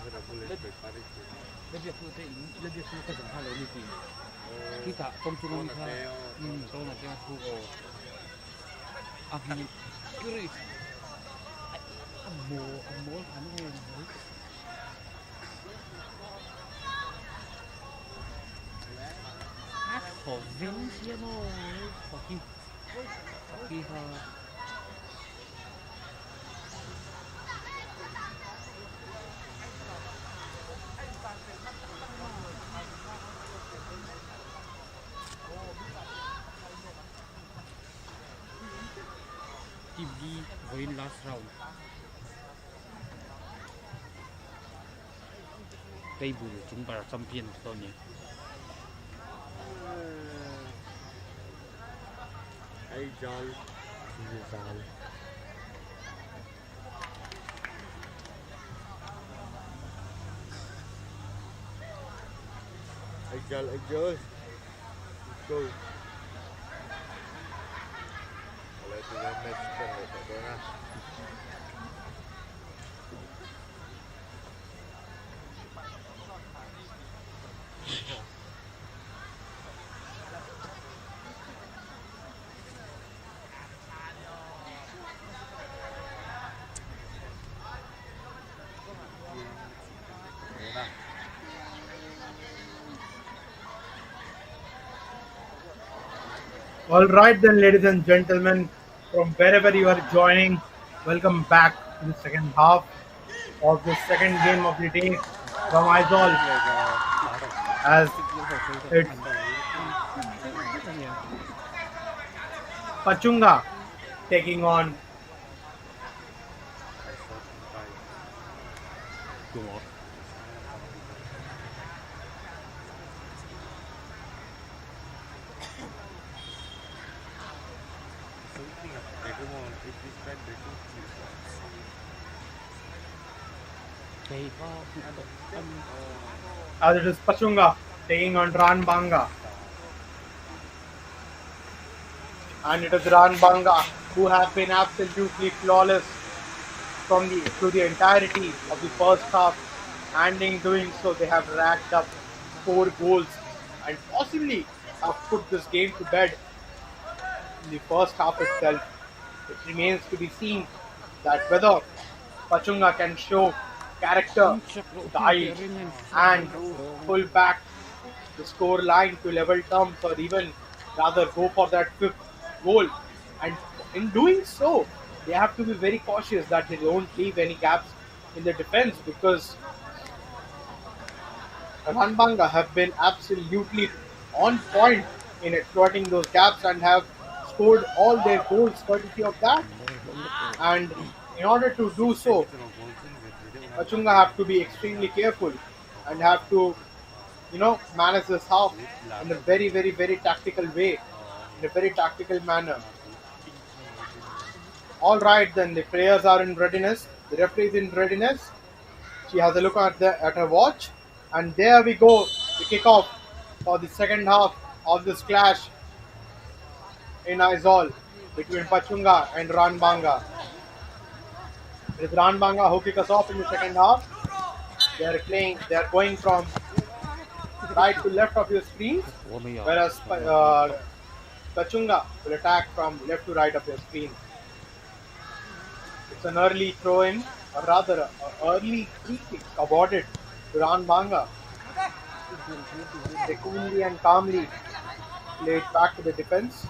Kita boleh prepare ni. Lebih suka dengan hal ini sih. Kita komputer kita, tahu nak yang suka. Ahli kuris. Amo kan ni. Conventional, tapi ha. TV win last round. Table chúng ta champion sau này. Ai jal, jal. Ai jal. Let's go. Kalau tu dah match kan tak tahu lah. All right, then, ladies and gentlemen, from wherever you are joining, welcome back to the second half of the second game of the day from Aizol. As it's Pachhunga taking on as it is Pachhunga taking on Hrangbana. And it is Hrangbana who have been absolutely flawless through the entirety of the first half, and in doing so they have racked up 4 goals and possibly have put this game to bed in the first half itself. It remains to be seen that whether Pachhunga can show character, guile, and pull back the score line to level terms, or even rather go for that 5th goal. And in doing so, they have to be very cautious that they don't leave any gaps in the defense, because Hrangbana have been absolutely on point in exploiting those gaps and have scored all their goals courtesy of that. And in order to do so, Pachhunga have to be extremely careful and have to, manage this half in a very, very, very tactical way, in a very tactical manner. All right, then the players are in readiness. The referee is in readiness. She has a look at her watch, and there we go. The kickoff for the second half of this clash in Aizol between Pachhunga and Hrangbana. It is Hrangbana who kick us off in the second half. They are going from right to left of your screen, 我没有。 whereas Pachhunga will attack from left to right of your screen. It's an early throw in, or rather, an early free kick awarded to Hrangbana. They coolly and calmly play it back to the defense.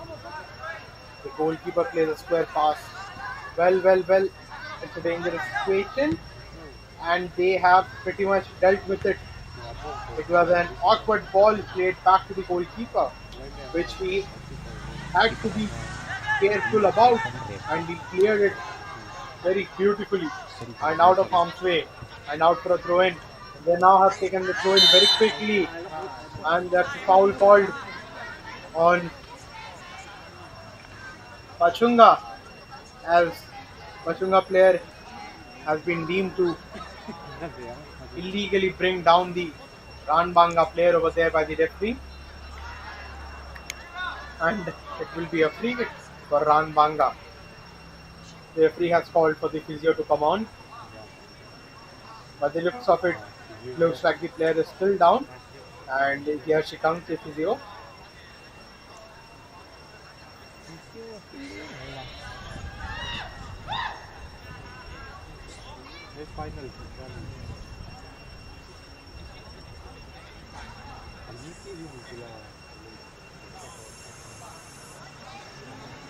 The goalkeeper plays a square pass. Well. It's a dangerous situation, and they have pretty much dealt with it. It was an awkward ball played back to the goalkeeper, which he had to be careful about, and he cleared it very beautifully and out of harm's way and out for a throw in. They now have taken the throw in very quickly, and that's a foul called on Pachhunga, as Pachhunga player has been deemed to illegally bring down the Hrangbana player over there by the referee, and it will be a free kick for Hrangbana. The referee has called for the physio to come on. By the looks of it, looks like the player is still down, and here she comes, the physio.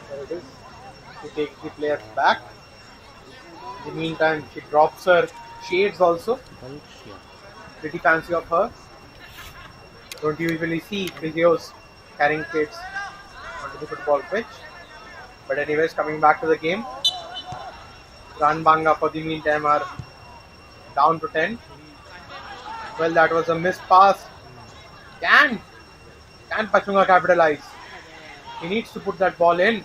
There it is. She takes the player back. In the meantime, she drops her shades also. Pretty fancy of her. Don't you usually see physios carrying shades onto the football pitch? But anyways, coming back to the game, Hrangbana for the meantime are down to 10. Well, that was a missed pass. Can Pachhunga capitalize? He needs to put that ball in.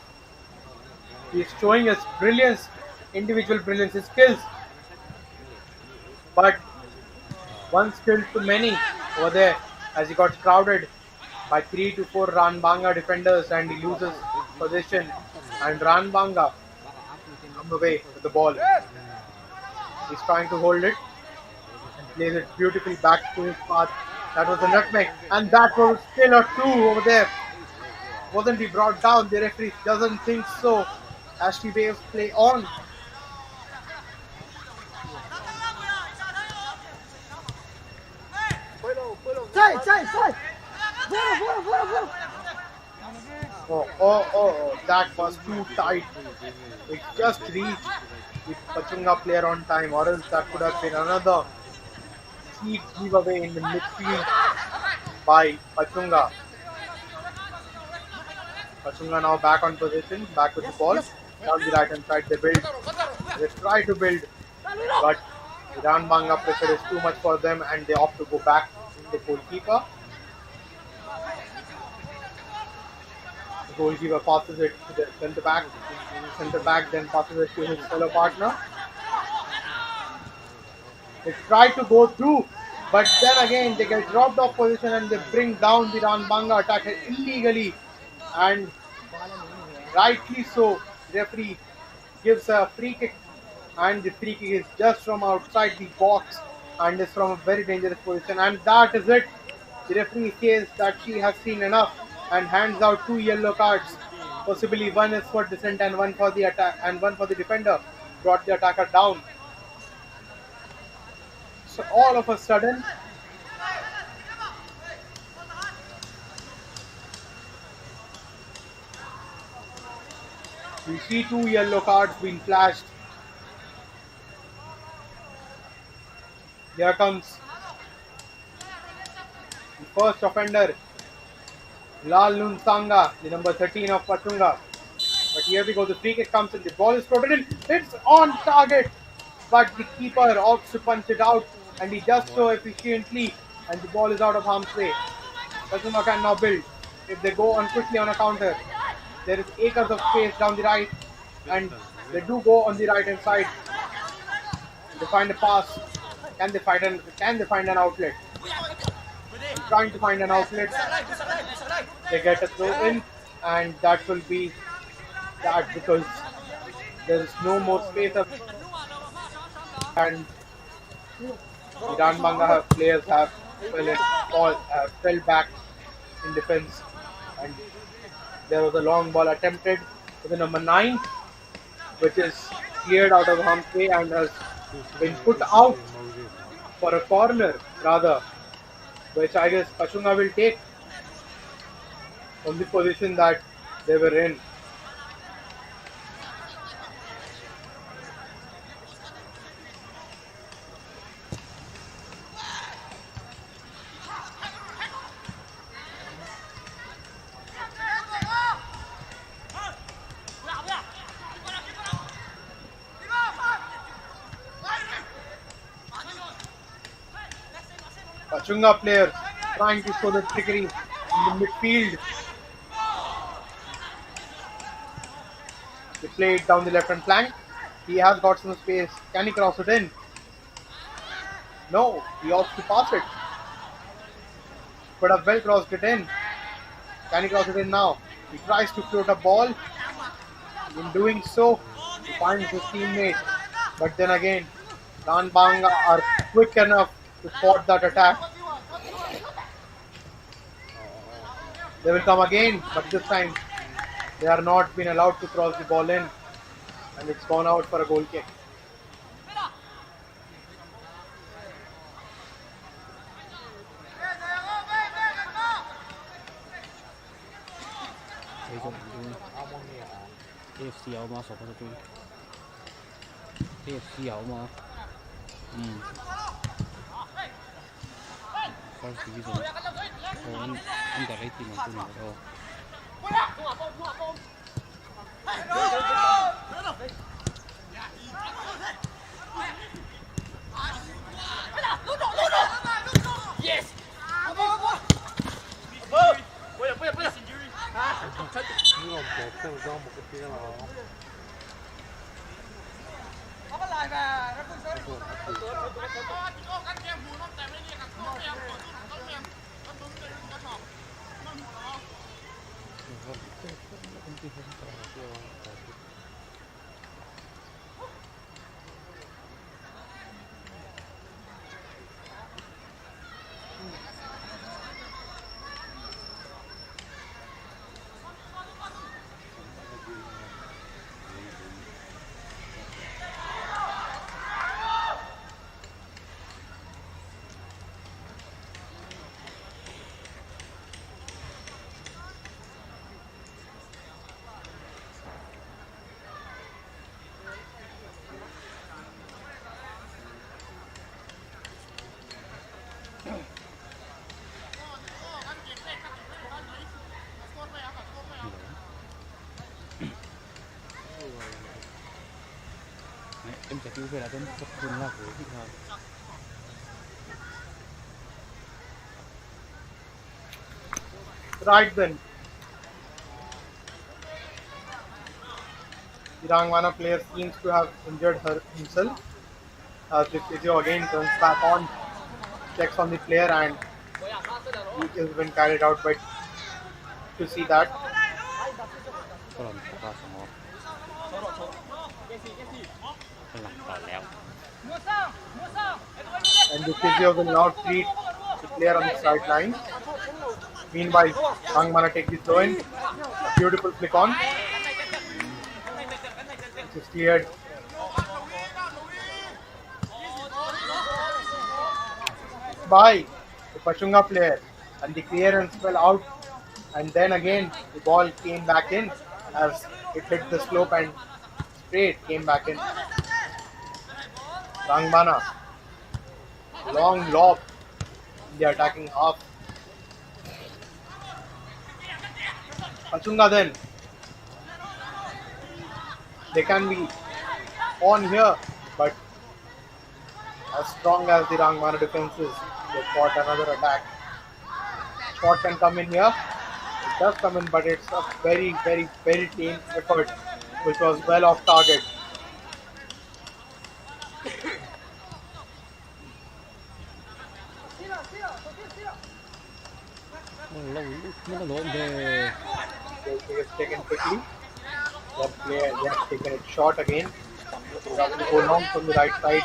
He is showing his brilliance, individual brilliance, his skills. But one skill too many over there, as he got crowded by 3 to 4 Hrangbana defenders, and he loses position. And Hrangbana come away with the ball. He's trying to hold it and plays it beautifully back to his path. That was a nutmeg, and that was still a 2 over there. Wasn't he brought down? The referee doesn't think so, as she waves play on. Oh, that was too tight. It just reached the Pachhunga player on time, or else that could have been another cheap giveaway in the midfield by Pachhunga. Pachhunga now back on position, back with the ball. Down the right hand side, they build. They try to build, but the Hrangbana pressure is too much for them, and they opt to go back to the goalkeeper. The goalkeeper passes it to the centre back. Centre back then passes it to his fellow partner. They try to go through, but then again they get dropped off position, and they bring down the Hrangbana attacker illegally, and rightly so. Referee gives a free kick, and the free kick is just from outside the box and is from a very dangerous position, and that is it. The referee says that she has seen enough and hands out 2 yellow cards. Possibly one is for dissent and one for the attack and one for the defender. Brought the attacker down. So all of a sudden, we see 2 yellow cards being flashed. Here comes the first offender, Lal Nunsanga, the number 13 of Pachhunga. But here we go, the free kick comes in, the ball is floated in, it's on target, but the keeper opts to punch it out, and he does so efficiently, and the ball is out of harm's way. Pachhunga can now build. If they go on quickly on a counter, there is acres of space down the right, and they do go on the right hand side. They find a pass. Can they find an outlet? Trying to find an outlet. They get a throw in, and that will be that, because there is no more space up, and the Hrangbana players have fell back in defense, and there was a long ball attempted to the number 9, which is cleared out of harm's way and has been put out for a corner, rather, which I guess Pachhunga will take from the position that they were in. Pachhunga player trying to show the trickery in the midfield. They play it down the left hand flank. He has got some space. Can he cross it in? No, he opts to pass it. Could have well crossed it in. Can he cross it in now? He tries to float a ball. In doing so, he finds his teammate. But then again, Hrangbana are quick enough to spot that attack. They will come again, but this time they are not being allowed to cross the ball in, and it's gone out for a goal kick. AFC 有嘛？十分鐘 AFC 有嘛？First division 我under 18我都冇咯。Yes！Em sẽ cứu về là bên cấp quân là của thị trường. Right then, the Hrangbana player seems to have injured himself. As the physio again turns back on, checks on the player, and he has been carried out by to see that. And the physio will now treat the player on the sideline. Meanwhile, Hrangbana takes the throw in. Beautiful flick on. Which is cleared. By the Pachhunga player, and the clearance fell out, and then again the ball came back in as it hit the slope and straight came back in. Hrangbana, long lob in the attacking half. Pachhunga then, they can be on here, but as strong as the Hrangbana defense is, they fought another attack. Shot can come in here. It does come in, but it's a very, very, very tame effort, which was well off target. They have taken quickly. They have taken it short again. They have to go long from the right side.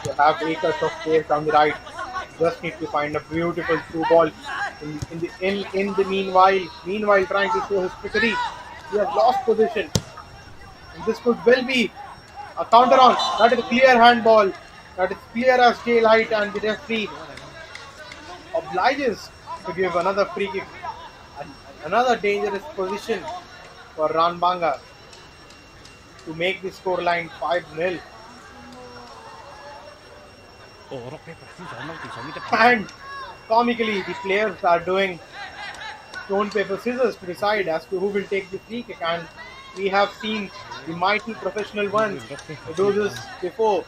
They have acres of space down the right. Just need to find a beautiful through ball. In the meanwhile trying to show his trickery. He has lost position. And this could well be a counter on. That is a clear handball. That is clear as daylight, and the referee obliges to give another free kick. And another dangerous position for Hrangbana to make the scoreline 5-0. โอ้rock paper scissors น้องตีฉันมีแต่ And comically, the players are doing stone, paper, scissors to decide as to who will take the free kick. And we have seen the mighty professional ones do this before.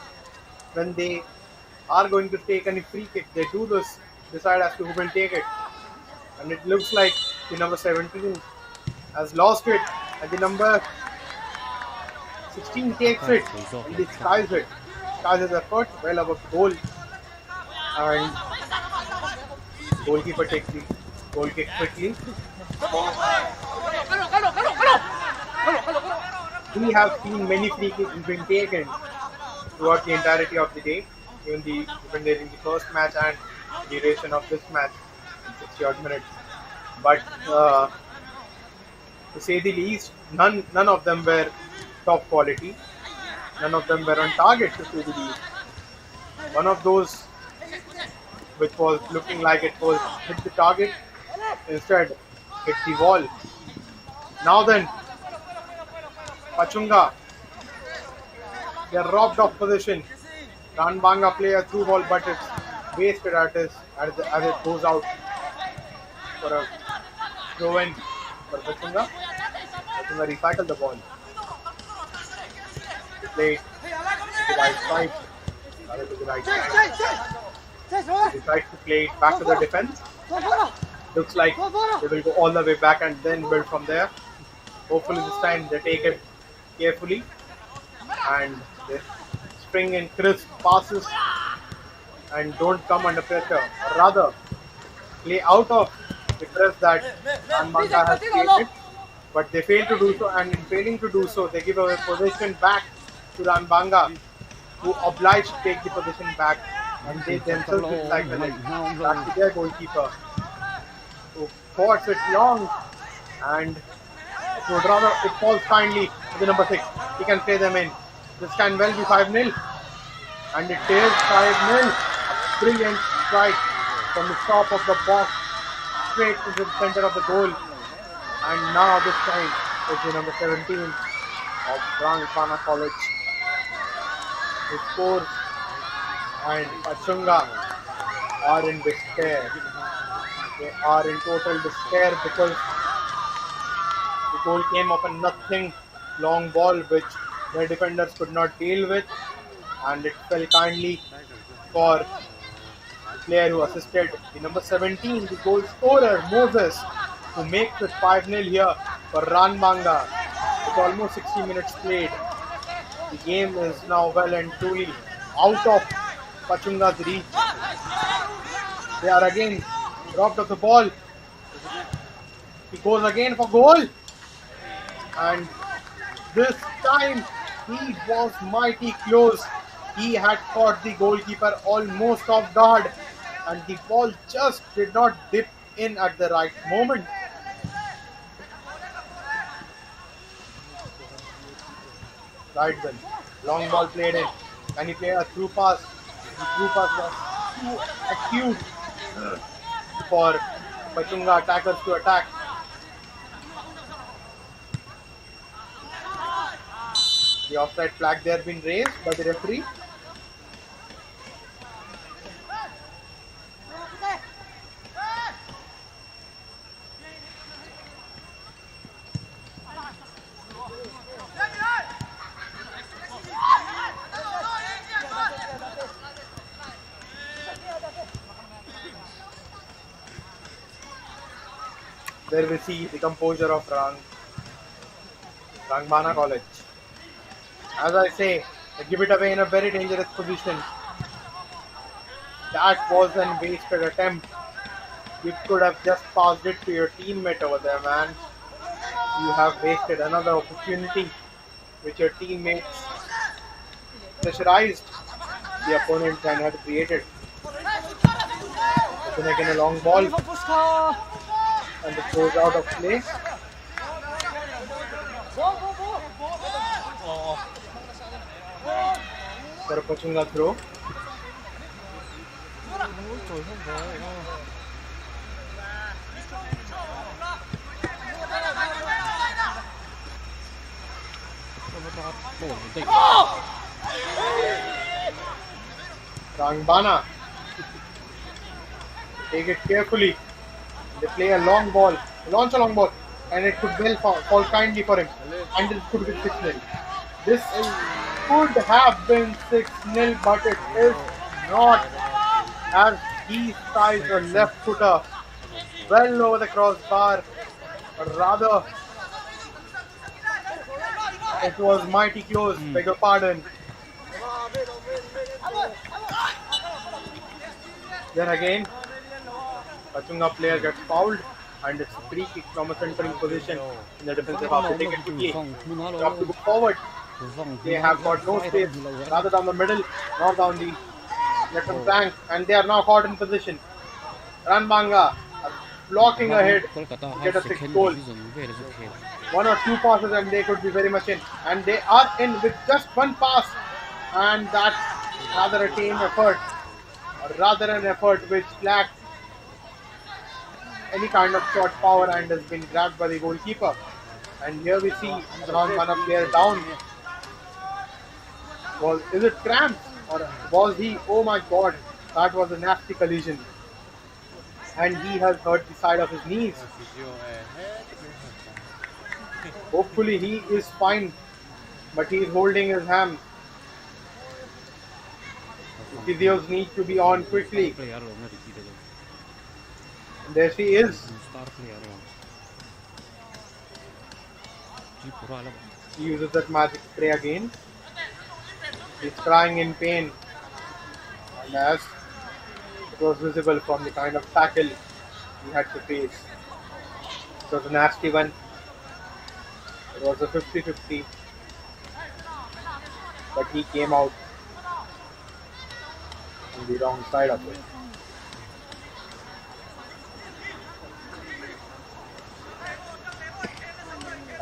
When they are going to take any free kick, they do this, decide as to who will take it. And it looks like the number 17 has lost it, and the number 16 takes it and he skies it. Skies his effort well above the goal. And goalkeeper takes the goal kick quickly. We have seen many free kicks being taken throughout the entirety of the day, even during the first match and duration of this match, 60 odd minutes. But to say the least, none of them were top quality. None of them were on target, to say the least. One of those which was looking like it was hit the target, instead hit the wall. Now then, Pachhunga, they are robbed of position. Hrangbana play a through ball, but it's wasted as it goes out for a throw in for Pachhunga. Pachhunga recycle the ball. They play it to the right side. Rather to the right side. They try to play it back to the defense. Looks like they will go all the way back and then build from there. Hopefully this time they take it carefully and they spring in crisp passes and don't come under pressure. Or rather, play out of the press that Hrangbana has created. But they fail to do so, and in failing to do so, they give away possession back to Hrangbana, who obliged to take the possession back, and they themselves recycle it back to their goalkeeper, who force it long, and it falls kindly to the number 6. He can play them in. This can well be 5-0, and it is 5-0. A brilliant strike from the top of the box straight to the center of the goal. And now this time is the number 17 of Hrangbana College who scores, and Pachhunga are in despair. They are in total despair because the goal came off a nothing long ball which their defenders could not deal with, and it fell kindly for the player who assisted the number 17, the goal scorer Moses, who makes it 5-0 here for Hrangbana with almost 60 minutes played. The game is now well and truly out of Pachhunga's reach. They are again robbed of the ball. He goes again for goal. And this time he was mighty close. He had caught the goalkeeper almost off guard, and the ball just did not dip in at the right moment. Right then, long ball played in. Can he play a through pass? The through pass was too acute for Pachhunga attackers to attack. The offside flag there been raised by the referee. There we see the composure of Hrangbana College. As I say, they give it away in a very dangerous position. That was an wasted attempt. You could have just passed it to your teammate over there, man. You have wasted another opportunity which your teammates pressurized the opponent can have created. Then again a long ball and it goes out of play. For a Pachhunga throw. Hrangbana take it carefully. They play a long ball, launch a long ball, and it could well fall kindly for him. And it could be 6-0. This could have been 6-0, but it is not, as he tries a left footer well over the crossbar. Rather, it was mighty close, beg your pardon. Then again, Pachhunga player gets fouled and it's a free kick from a centering position in the defensive half. They take it quickly. They have to go forward. They have got no space, rather down the middle, not down the left flank, and they are now caught in position. Hrangbana are blocking ahead to get a 6th goal. One or two passes and they could be very much in. And they are in with just one pass, and that's rather a team effort, or rather an effort which lacked any kind of shot power and has been grabbed by the goalkeeper. And here we see the Hrangbana player down. Is it cramps or was he? Oh my god, that was a nasty collision. And he has hurt the side of his knees. Hopefully he is fine, but he is holding his hand. The physios need to be on quickly. And there she is. He uses that magic spray again. He's crying in pain. And as it was visible from the kind of tackle he had to face. It was a nasty one. It was a 50-50. But he came out on the wrong side of it.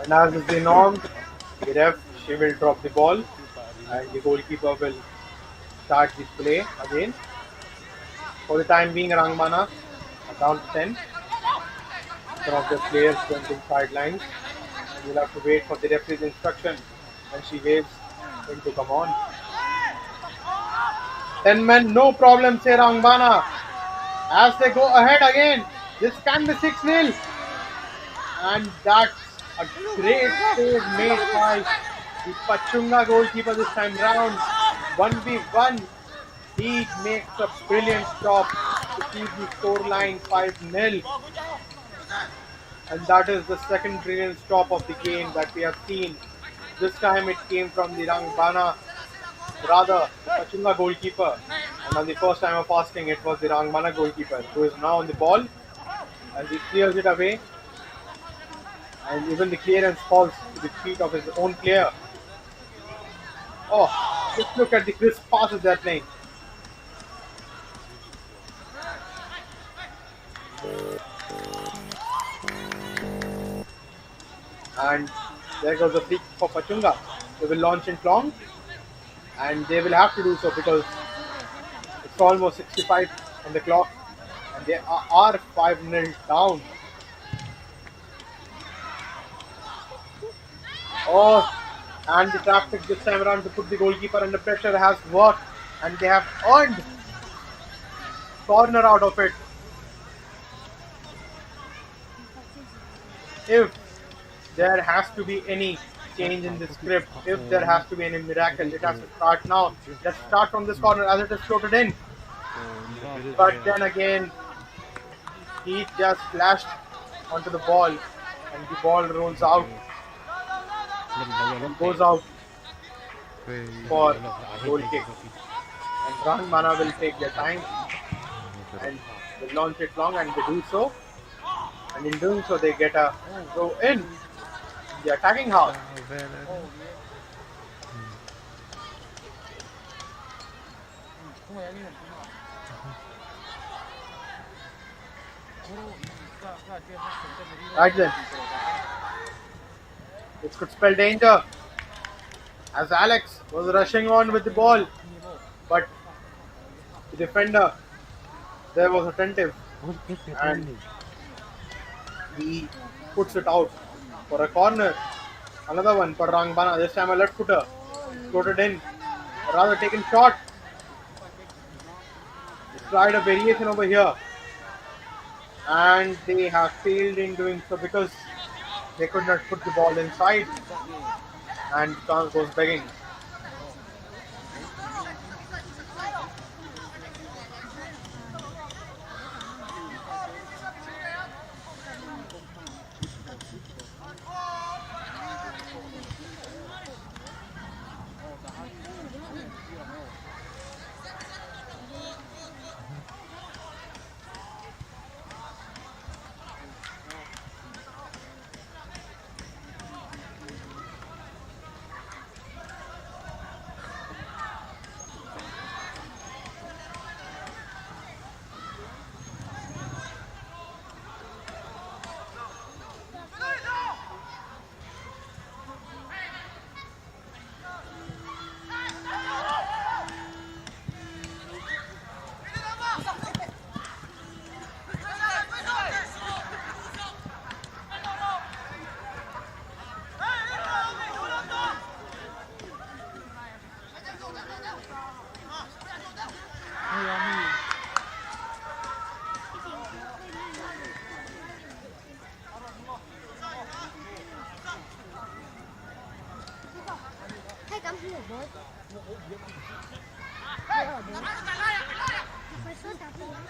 And as is the norm, the ref, she will drop the ball and the goalkeeper will start the play again. For the time being, Hrangbana are down to 10. Some of the players went in sidelines. And we'll have to wait for the referee's instruction when she waves him to come on. 10 men, no problem, say Hrangbana. As they go ahead again, this can be 6-0. And that's a great save made by the Pachhunga goalkeeper this time round. 1v1. He makes a brilliant stop to keep the scoreline 5-0. And that is the second brilliant stop of the game that we have seen. This time it came from the Hrangbana, rather Pachhunga goalkeeper. And on the first time of asking, it was the Hrangbana goalkeeper who is now on the ball. And he clears it away. And even the clearance falls to the feet of his own player. Oh, just look at the crisp passes they're playing. And there goes the free kick for Pachhunga. They will launch it long, and they will have to do so because it's almost 65 on the clock, and they are 5-0 down. Oh, and the tactic this time around to put the goalkeeper under pressure has worked, and they have earned corner out of it. If there has to be any change in the script, if there has to be any miracle, it has to start now. Let's start from this corner as it is floated in. But then again, he just flashed onto the ball, and the ball rolls out. And goes out for goal kick. And Hrangbana will take their time and they launch it long, and they do so. And in doing so, they get a throw in the attacking half. Right then. This could spell danger as Alex was rushing on with the ball, but the defender there was attentive and he puts it out for a corner. Another one for Hrangbana. This time a left footer. Floated in. Rather taken shot. He tried a variation over here. And they have failed in doing so because they could not put the ball inside. And chance goes begging.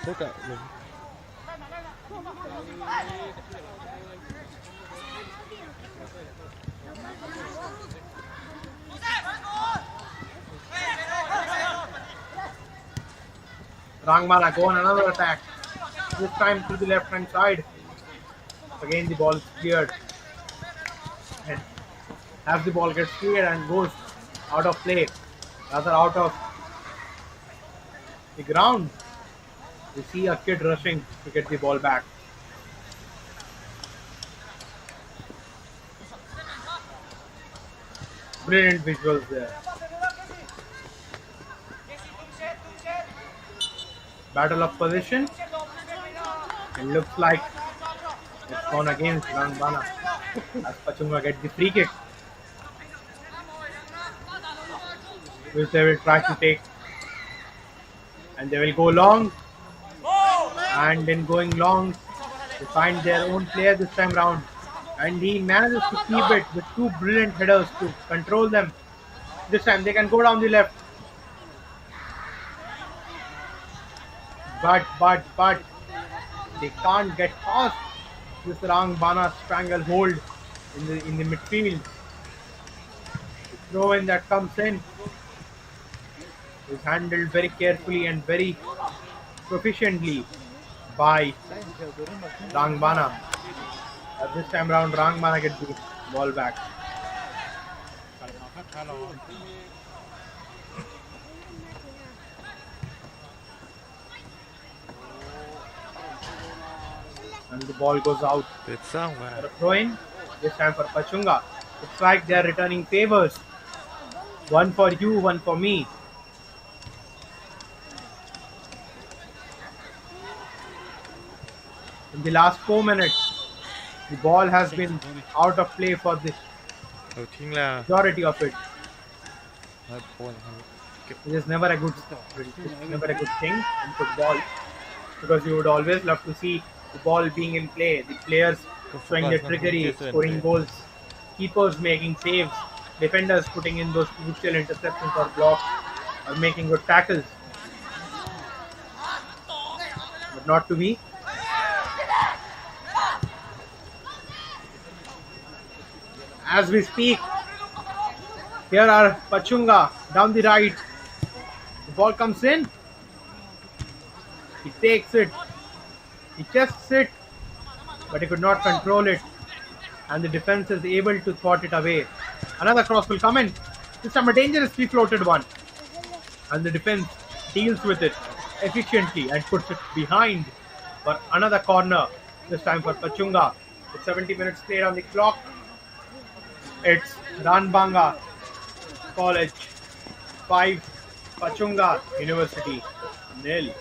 Look at me. Hrangbana go on another attack. This time to the left hand side. Again the ball is cleared. And as the ball gets cleared and goes out of play, rather out of the ground, we see a kid rushing to get the ball back. Brilliant visuals there. Battle of position. It looks like it's gone against Hrangbana as Pachhunga gets the free kick, which they will try to take. And they will go long. And in going long, they find their own player this time round. And he manages to keep it with two brilliant headers to control them. This time they can go down the left. But they can't get past this Hrangbana stranglehold in the midfield. The throw in that comes in is handled very carefully and very proficiently by Hrangbana. This time round, Hrangbana gets the ball back. And the ball goes out. It's somewhere. For a throw in, this time for Pachhunga. It's like they are returning favors. One for you, one for me. In the last 4 minutes, the ball has been out of play for the เราทิ้งแล้ว majority of it. ครับโอนครับ It is never a good thing in football because you would always love to see the ball being in play, the players showing their trickery, scoring goals, keepers making saves, defenders putting in those crucial interceptions or blocks or making good tackles. But not to be. As we speak, here are Pachhunga down the right. The ball comes in. He takes it. He chests it, but he could not control it. And the defense is able to thwart it away. Another cross will come in. This time a dangerously floated one. And the defense deals with it efficiently and puts it behind for another corner. This time for Pachhunga. With 70 minutes played on the clock, it's Hrangbana College 5, Pachhunga University 0.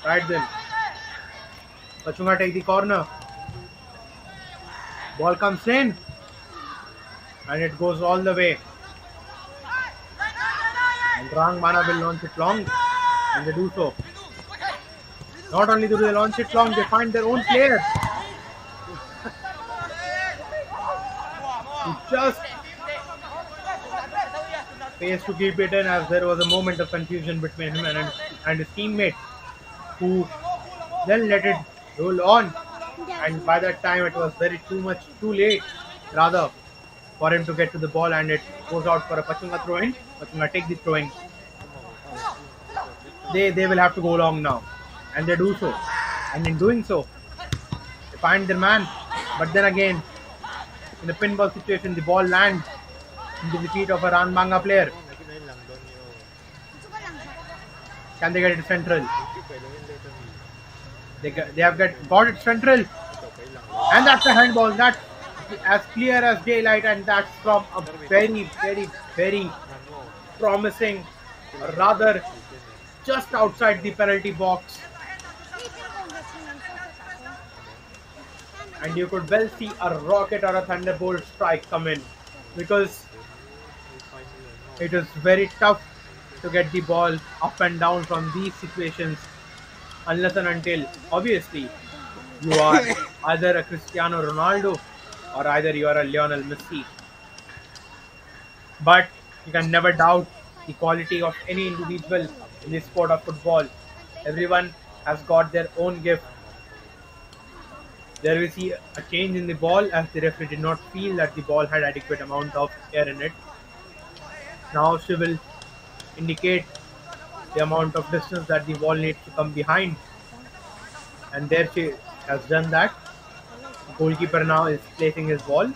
Right then, Pachhunga take the corner. Ball comes in and it goes all the way. And Hrangbana will launch it long, and they do so. Not only do they launch it long, they find their own player who just pays to keep it in, as there was a moment of confusion between him and his teammate, who then let it roll on. And by that time, it was too late, rather, for him to get to the ball, and it goes out for a Pachhunga throw-in. Pachhunga take the throw-in. They will have to go long now, and they do so. And in doing so, they find their man. But then again, in a pinball situation, the ball lands into the feet of a Hrangbana player. Can they get it central? They have got it central, and that's a handball. That's as clear as daylight, and that's from a very, very, very promising, rather just outside the penalty box. And you could well see a rocket or a thunderbolt strike come in, because it is very tough to get the ball up and down from these situations, unless and until, obviously, you are either a Cristiano Ronaldo or either you are a Lionel Messi. But you can never doubt the quality of any individual in the sport of football. Everyone has got their own gift. There we see a change in the ball, as the referee did not feel that the ball had adequate amount of air in it. Now she will indicate the amount of distance that the ball needs to come behind. And there she has done that. The goalkeeper now is placing his ball.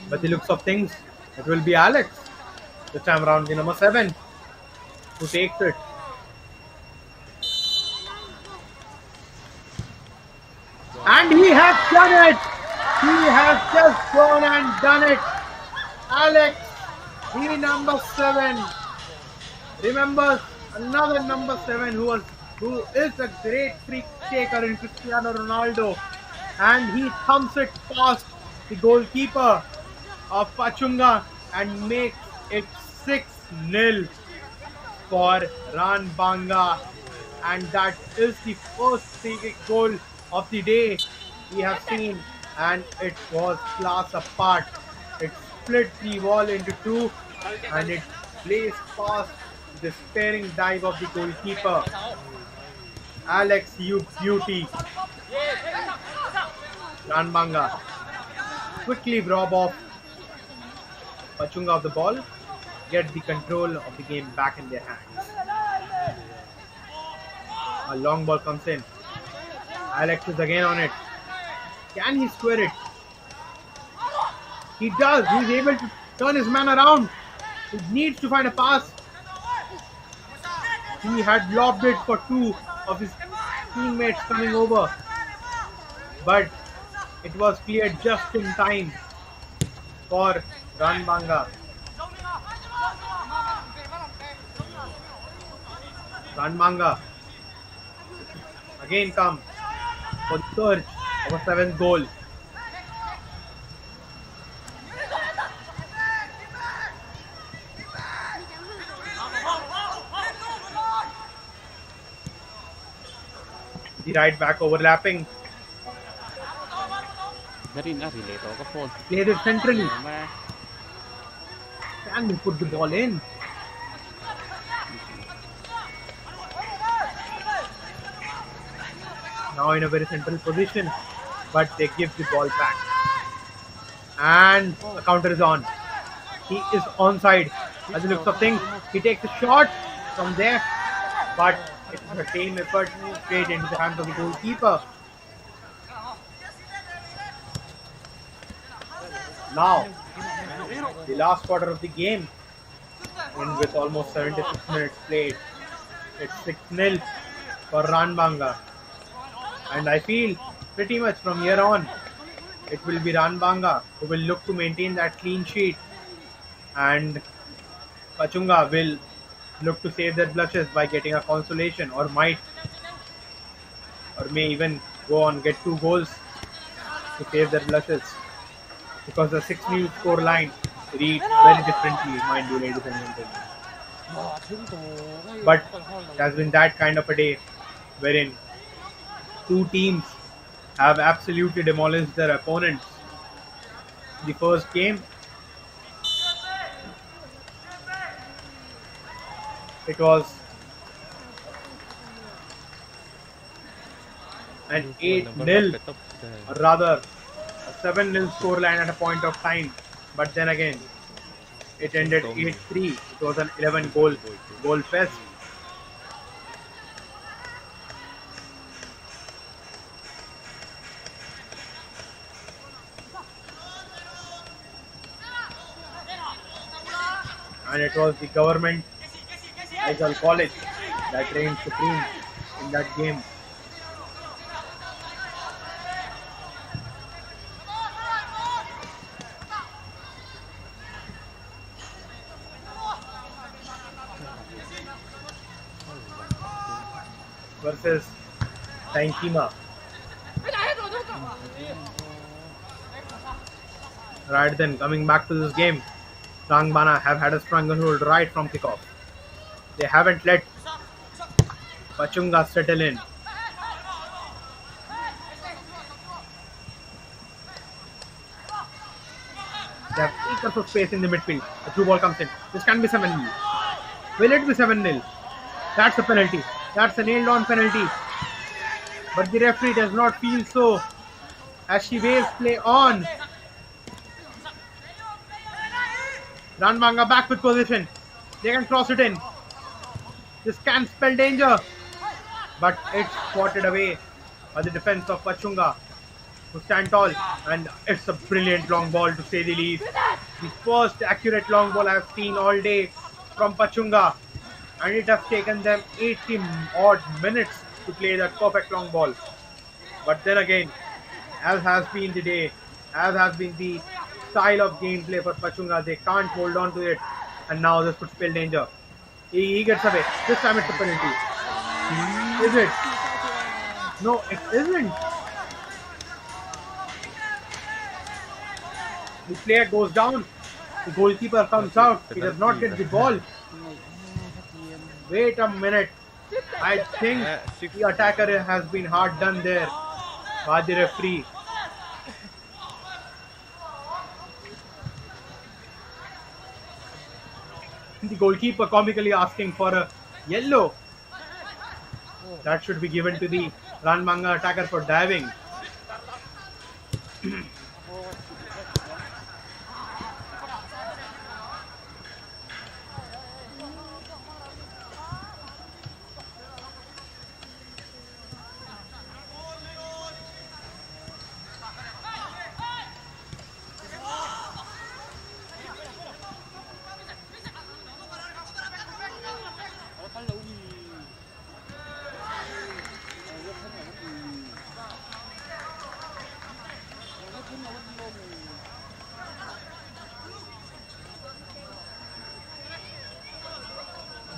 But the looks of things, it will be Alex. This time around, the number 7, who takes it. And he has done it! He has just gone and done it! Alex, the number 7, remembers another number 7 who is a great free taker in Cristiano Ronaldo, and he thumps it past the goalkeeper of Pachhunga and makes it 6-0 for Hrangbana, and that is the first free kick goal of the day we have seen, and it was class apart. It split the wall into two, and it blazed past the despairing dive of the goalkeeper. Alex, you beauty. Hrangbana quickly rob off Pachhunga of the ball, get the control of the game back in their hands. A long ball comes in. Alex is again on it. Can he square it? He does. He's able to turn his man around. He needs to find a pass. He had lobbed it for two of his teammates coming over, but it was cleared just in time for Hrangbana. Hrangbana again come for the search of a seventh goal. The right back overlapping. Relate ako phone. Play this centrally. แม่ Can we put the ball in? Now in a very central position, but they give the ball back. And the counter is on. He is onside. As the looks of things, he takes a shot from there, but it's a team effort straight into the hands of the goalkeeper. Now, the last quarter of the game, and with almost 76 minutes played, it's 6-0 for Hrangbana. And I feel pretty much from here on, it will be Hrangbana who will look to maintain that clean sheet, and Pachhunga will look to save their blushes by getting a consolation, or may even go on get 2 goals to save their blushes, because the 6-0 score line reads very differently, mind you, ladies and gentlemen. บอกถึงตัวไม่ But ค่อยห้อง it has been that kind of a day wherein two teams have absolutely demolished their opponents. The first game, it was an 8-0, or rather a 7-0 scoreline at a point of time. But then again, it ended 8-3. It was an 11-goal fest. And it was the government, I shall call it, that reigned supreme in that game. Versus Tankima. Right then, coming back to this game, Hrangbana have had a stranglehold right from kickoff. They haven't let Pachhunga settle in. They have acres of space in the midfield. The through ball comes in. This can be 7-0. Will it be 7-0? That's a penalty. That's a nailed on penalty. But the referee does not feel so, as she waves play on. Hrangbana back with position. They can cross it in. This can spell danger. But it's swatted away by the defense of Pachhunga, who stand tall. And it's a brilliant long ball, to say the least. The first accurate long ball I've seen all day from Pachhunga. And it has taken them 80 odd minutes to play that perfect long ball. But then again, as has been the day, as has been the style of gameplay for Pachhunga, they can't hold on to it. And now this could spell danger. He gets away. This time it's a penalty. Is it? No, it isn't. The player goes down. The goalkeeper comes out. He does not get the ball. Wait a minute. I think the attacker has been hard done there by the referee. The goalkeeper comically asking for a yellow. That should be given to the Hrangbana attacker for diving.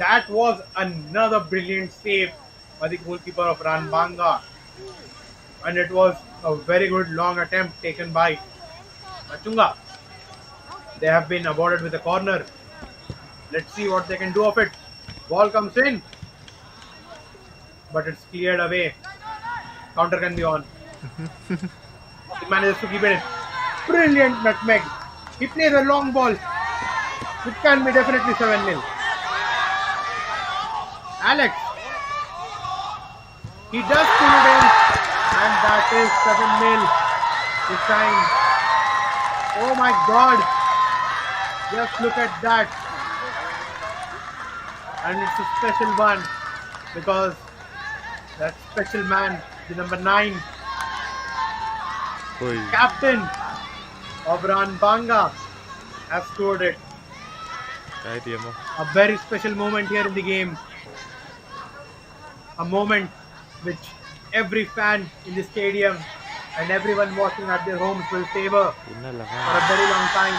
That was another brilliant save by the goalkeeper of Hrangbana, and it was a very good long attempt taken by Pachhunga. They have been awarded with a corner. Let's see what they can do of it. Ball comes in, but it's cleared away. Counter can be on. He manages to keep it in. Brilliant nutmeg. He plays a long ball. It can be definitely 7-0. Alex. He does pull it in. And that is 7-0 this time. Oh my god. Just look at that. And it's a special one because that special man, the number 9, Ui. captain of Hrangbana, has scored it. Cái điểm không? A very special moment here in the game. A moment which every fan in the stadium and everyone watching at their homes will savor Đúng là for a very long time.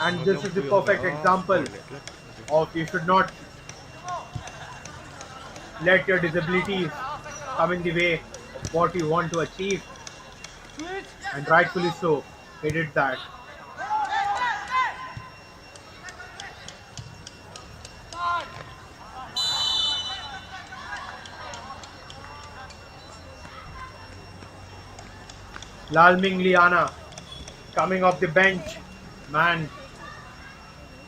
And this is the perfect example of you should not let your disabilities come in the way of what you want to achieve. And rightfully so, he did that. Lalming Liana coming off the bench. Man,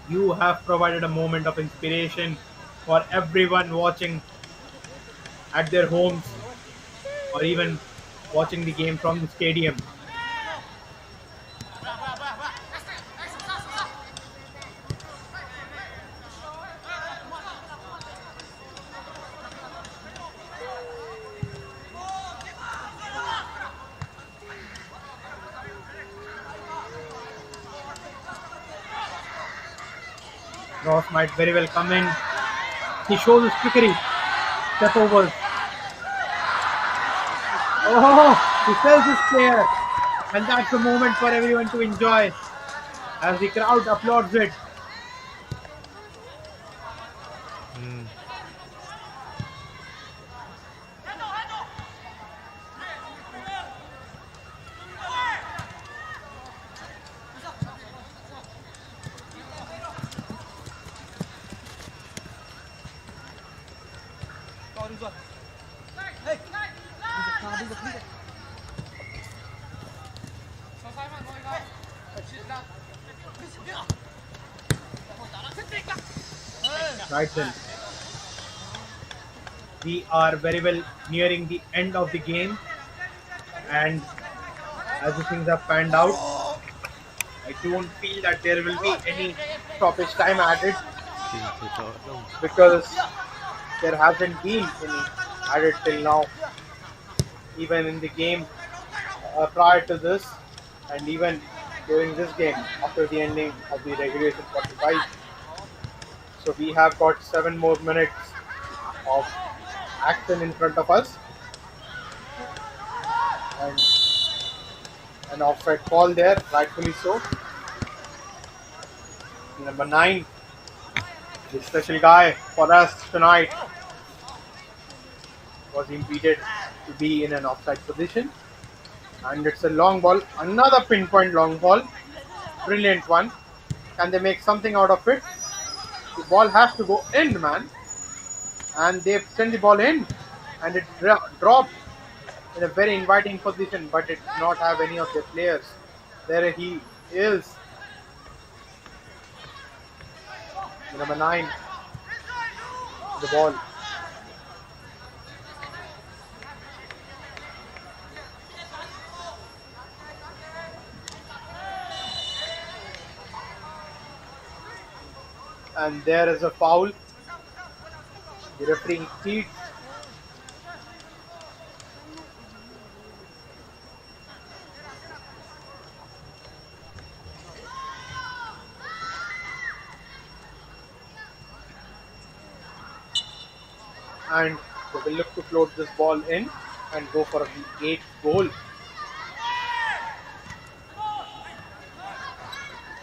you have provided a moment of inspiration for everyone watching at their homes or even watching the game from the stadium. Ross might very well come in. He shows his trickery. Step overs. Oh, he sells his player. And that's a moment for everyone to enjoy as the crowd applauds it. Right then. We are very well nearing the end of the game, and as the things have panned out, I don't feel that there will be any stoppage time added because there hasn't been any added till now. Even in the game prior to this, and even during this game after the ending of the regulation 45. So we have got 7 more minutes of action in front of us, and an offside call there, rightfully so. Number 9, the special guy for us tonight, was impeded to be in an offside position, and it's a long ball, another pinpoint long ball, brilliant one. Can they make something out of it? The ball has to go in, man, and they've sent the ball in, and it dropped in a very inviting position, but it did not have any of their players. There he is, number 9, the ball. And there is a foul. The referee pleads. And they will look to float this ball in and go for the 8th goal.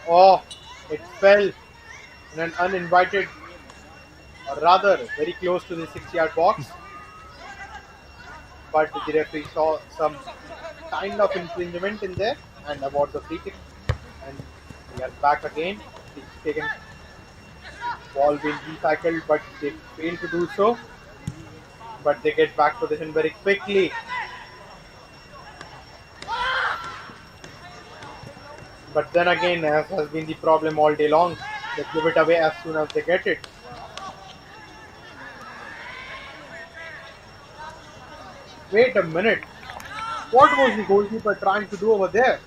Oh, it fell in an uninvited, or rather, very close to the 6 yard box. But the referee saw some kind of infringement in there and awards the free kick. And we are back again. The taken ball being recycled, but they fail to do so. But they get back position very quickly. But then again, as has been the problem all day long, they give it away as soon as they get it. Wait a minute. What was the goalkeeper trying to do over there?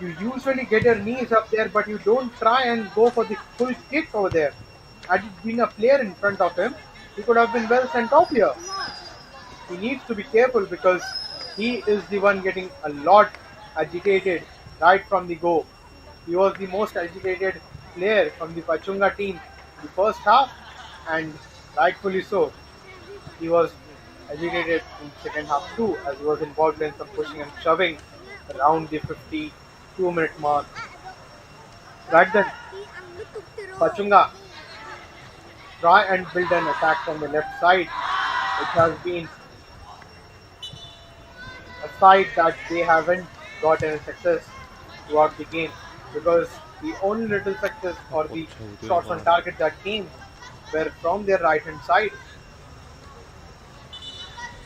You usually get your knees up there, but you don't try and go for the full kick over there. Had it been a player in front of him, he could have been well sent off here. He needs to be careful because he is the one getting a lot agitated right from the go. He was the most agitated player from the Pachhunga team in the first half, and rightfully so. He was agitated in second half too, as he was involved in some pushing and shoving around the 52-minute mark. Right then, Pachhunga try and build an attack from the left side, which has been a side that they haven't got any success throughout the game because the only little success or the shots on target that came were from their right hand side.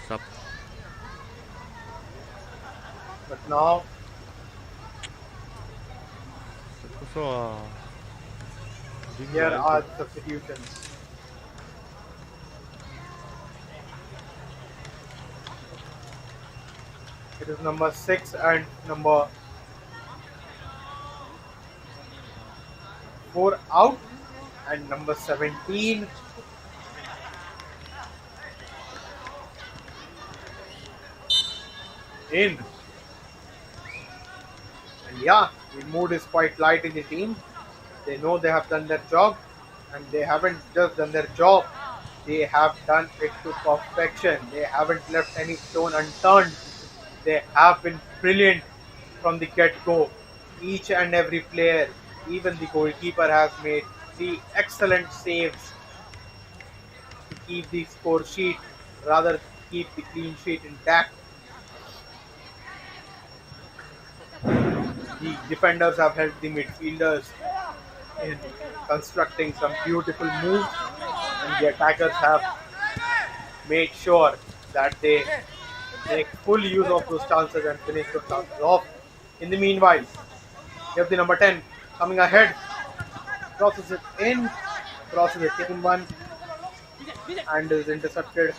ซับ But now ก็ซัวยิง here ใหญ่ are the substitutions. It is number 6 and number 4 out, and number 17 in. And yeah, the mood is quite light in the team. They know they have done their job, and they haven't just done their job, they have done it to perfection. They haven't left any stone unturned. They have been brilliant from the get go. Each and every player, even the goalkeeper, has made 3 excellent saves to keep the score sheet, rather, keep the clean sheet intact. The defenders have helped the midfielders in constructing some beautiful moves, and the attackers have made sure that they make full use of those chances and finish those chances off. In the meanwhile, you have the number 10 coming ahead, crosses it in, crosses it in one, and is intercepted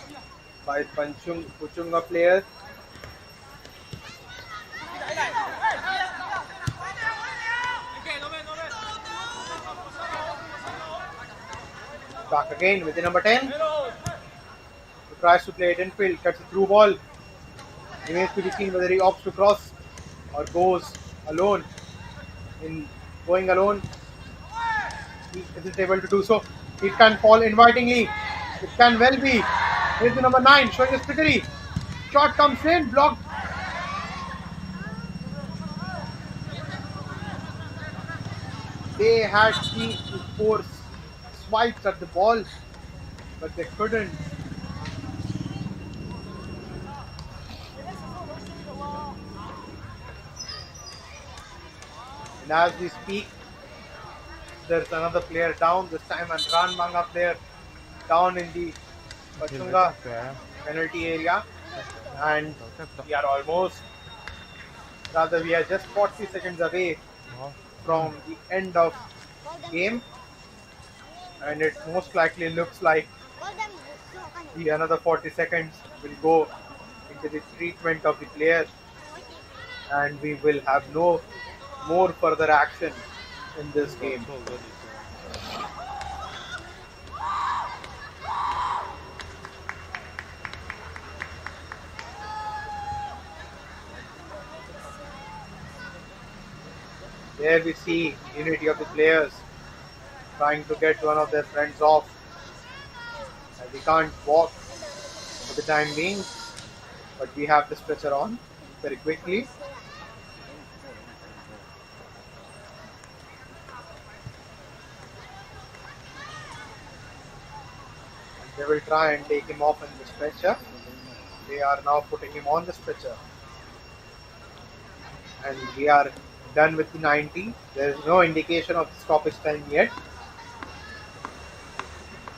by Pachhunga player. Back again with the number 10. Who tries to play it in field, cuts a through ball. Remains to be seen whether he opts to cross or goes alone. In going alone, he isn't able to do so. It can fall invitingly. It can well be. Here's the number 9 showing his trickery. Shot comes in, blocked. They had to force swipes at the ball, but they couldn't. And as we speak, there's another player down, this time an Hrangbana player down in the เห็นไหม Pachhunga แก penalty area, and we are almost, rather we are just 40 seconds away เนาะ from the end of game, and it most likely looks like the another 40 seconds will go into the treatment of the player, and we will have no more further action in this game. โชคก็ดีกว่า There we see unity of the players trying to get one of their friends off. And we can't walk for the time being, but we have the stretcher on very quickly. They will try and take him off in the stretcher. They are now putting him on the stretcher. And we are done with the 90. There is no indication of stoppage time yet.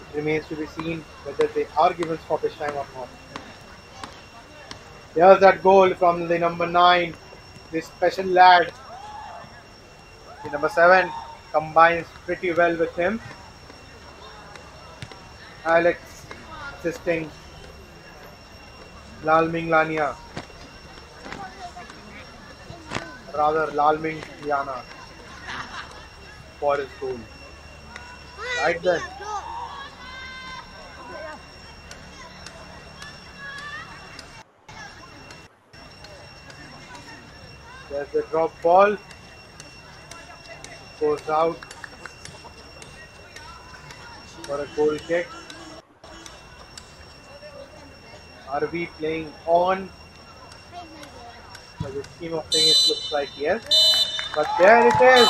It remains to be seen whether they are given stoppage time or not. There's that goal from the number 9, this special lad. The number 7 combines pretty well with him. Alex assisting Lalming Lania. Rather, Lalming Liana for his goal. Right then. There's the drop ball. Goes out for a goal kick. Are we playing on? By the scheme of things, it looks like yes. But there it is.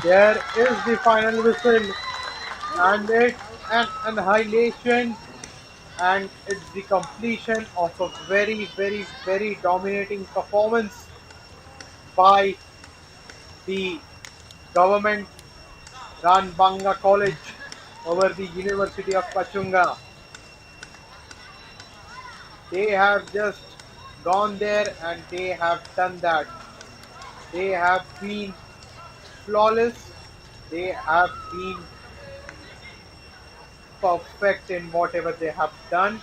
There is the final whistle. And it's an annihilation. And it's the completion of a very, very, very dominating performance by the government Hrangbana College over the University of Pachhunga. They have just gone there and they have done that. They have been flawless. They have been perfect in whatever they have done.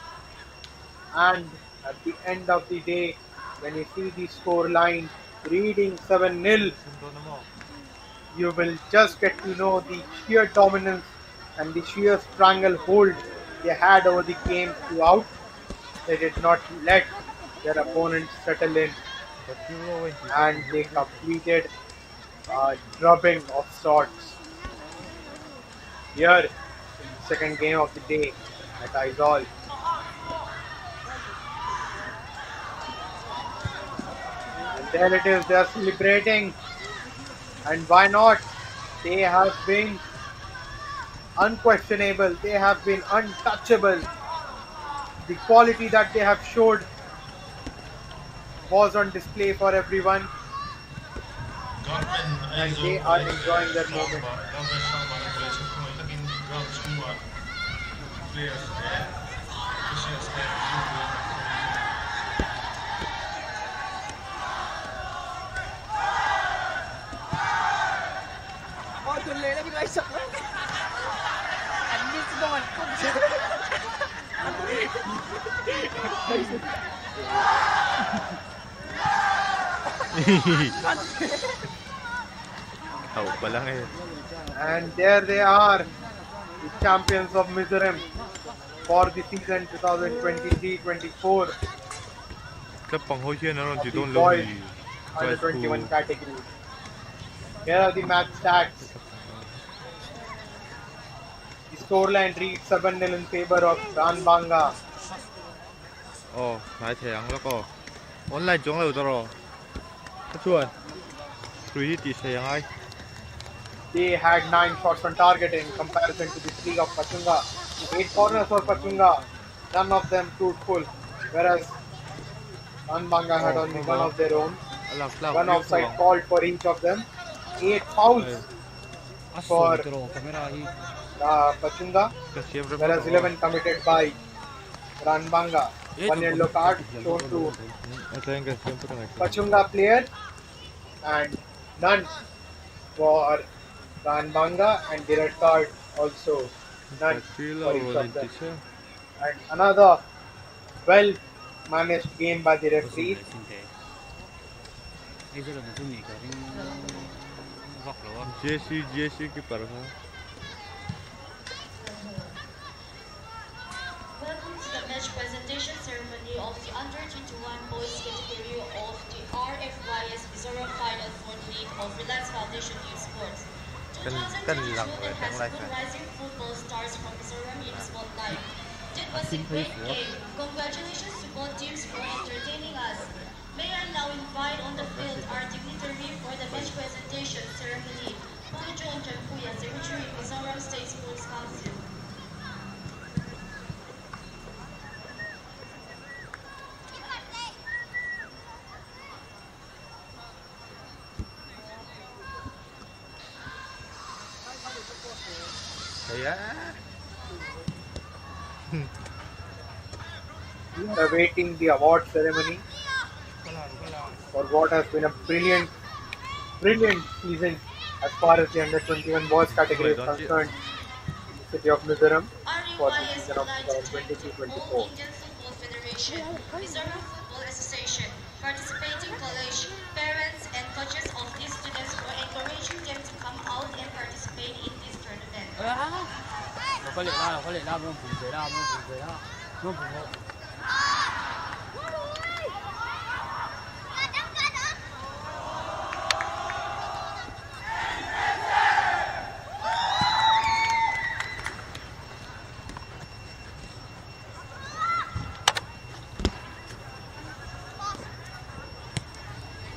And at the end of the day, when you see the score line reading 7-0, you will just get to know the sheer dominance and the sheer stranglehold they had over the game throughout. They did not let their opponents settle in and they completed a drubbing of sorts here in the second game of the day at Aizawl. And there it is, they are celebrating. And why not? They have been unquestionable, they have been untouchable. The quality that they have showed was on display for everyone. And they are enjoying their moment. tuần lễ đã bị gãy sập lắm. Anh biết rồi. And there they are, the champions of Mizoram for the season 2023-24. The boys under 21 category. Here are the match stats. The scoreline reads 7-0 in favor of Hrangbana. หลายแถงแล้วก็ออนไลน์จ้องเราตลอดชวนคุยที่ตีเสียงไง They had 9 shots on target in comparison to the 3 of Pachhunga. 8 corners for Pachhunga, none of them fruitful, whereas Hrangbana had only one of their own. One offside called for each of them. 8 fouls for Pachhunga, whereas 11 committed by Hrangbana. 1 yellow card shown to Pachhunga player and none for Hrangbana, and the red card also none for each of them. And another well managed game by the referee. GSC की पर है Welcome to the match presentation ceremony of the Under-21 Boys category of the RFYS Mizoram Final 4th League of Reliance Foundation Youth Sports. 2022 that has put rising football stars from Mizoram in the spotlight. It was a great game. Congratulations to both teams for entertaining us. May I now invite on the field our dignitary for the match presentation ceremony, Pujon Janpuya, Secretary, Mizoram State Sports Council. Yeah. We are awaiting the award ceremony for what has been a brilliant season as far as the under 21 boys category Wait, is don't you? concerned in the city of Mizoram for the REYS season would of like to thank the All 2023-24. Indian Football Federation, Mizoram Football Association, participating college, parents, and coaches of these students for encouraging them to come out and participate in this tournament.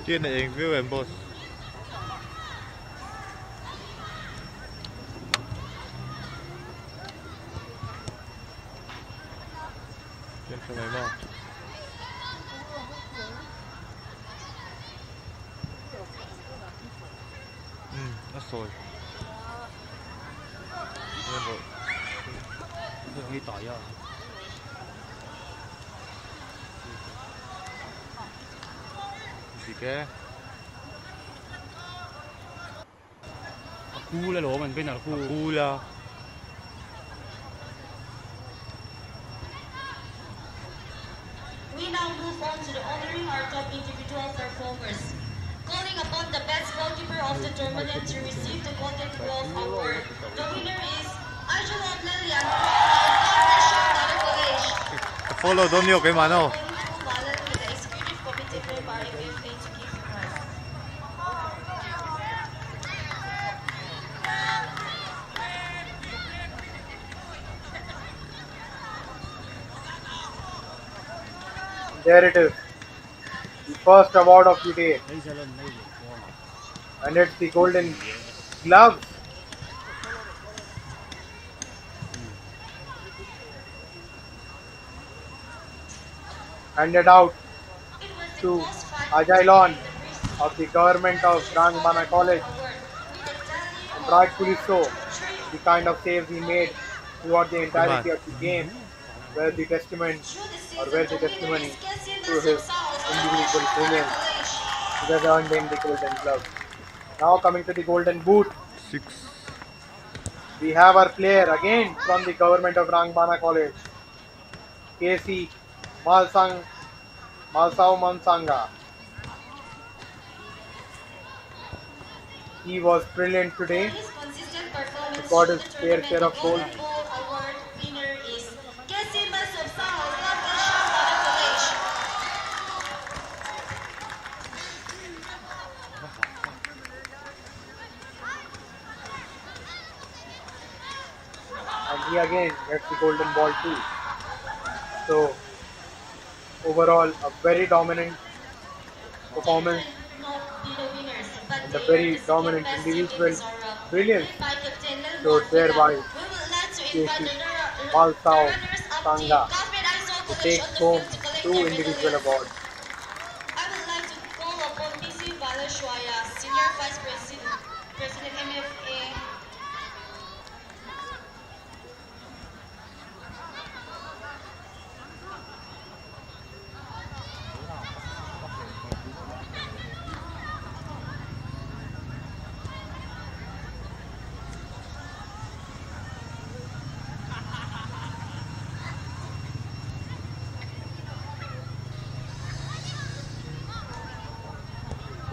Chuyện này view em boss. Chuyện sao mày mau? Nó sôi. Lên rồi. Ghi tỏi à? Gì cái? Cú lên lỗ mình bên nào cú. Cú là. We now move on to the honoring our top individual performers. Calling upon the best goalkeeper of the tournament to receive the Golden Glove Award. The winner is Angelo Lilian from College. Follow don't nhiều cái màn đâu. With the executive committee led by FFA to give the prize. There it is, the first award of the day, and it's the Golden Glove. Handed out It was the to most fun Ajailon of the government of Hrangbana College, award with a tally and of rightfully so. 1, 2, 3. The kind of saves he made throughout the entirety of the game were the testament or were the testimony to his individual brilliance. He has earned him the Golden Glove. Now coming to the Golden Boot, 6. we have our player again from the government of Hrangbana College, KC Malsau Mansanga. He was brilliant today. For his consistent performance Got through his the fair tournament, share the of goals. Golden Ball Award winner is Kesimas of South Hrangbana College. And he again gets the golden ball too. So overall a very dominant performance Not be the winners, but and they a were very the second dominant best team in individual Mizoram. brilliance Led by Captain Lelmo showed thereby We would like to invite KC the Malsau runners-up team, Sanga Government Aizo to College, take on the home field to collect 2 their individual medallions. awards. I would like to call upon PC Balashwaya, Senior Vice President, President MFA.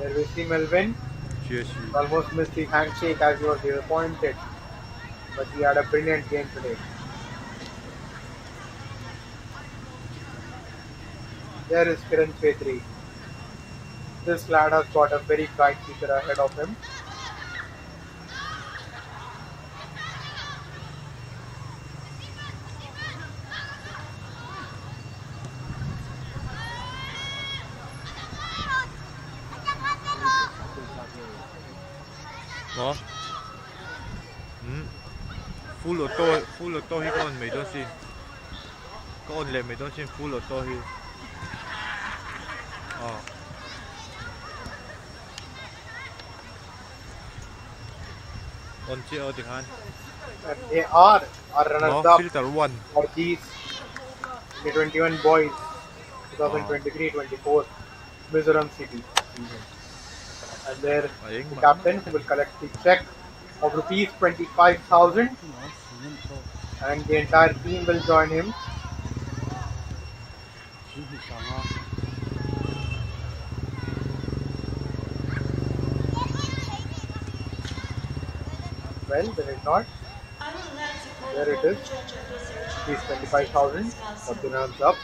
There we see Melvin Cheers. almost missed the handshake as he was disappointed, but he had a brilliant game today. There is Kiran Chetri. This lad has got a very bright future ahead of him. Hả? Full auto hi con mấy đôi xin. Con lên mấy đôi xin full auto hi. Con chia ở tiếng Hàn. And they are our เนาะ runners-up filter one for these the 21 boys wow 2023-24 Mizoram City season. And there ayeng the mà captain who will collect the check of rupees 25,000 and the entire team will join him. Well, they did not. I would like to call There it upon is. the judge officer Rupees General 25,000 for the runners-up.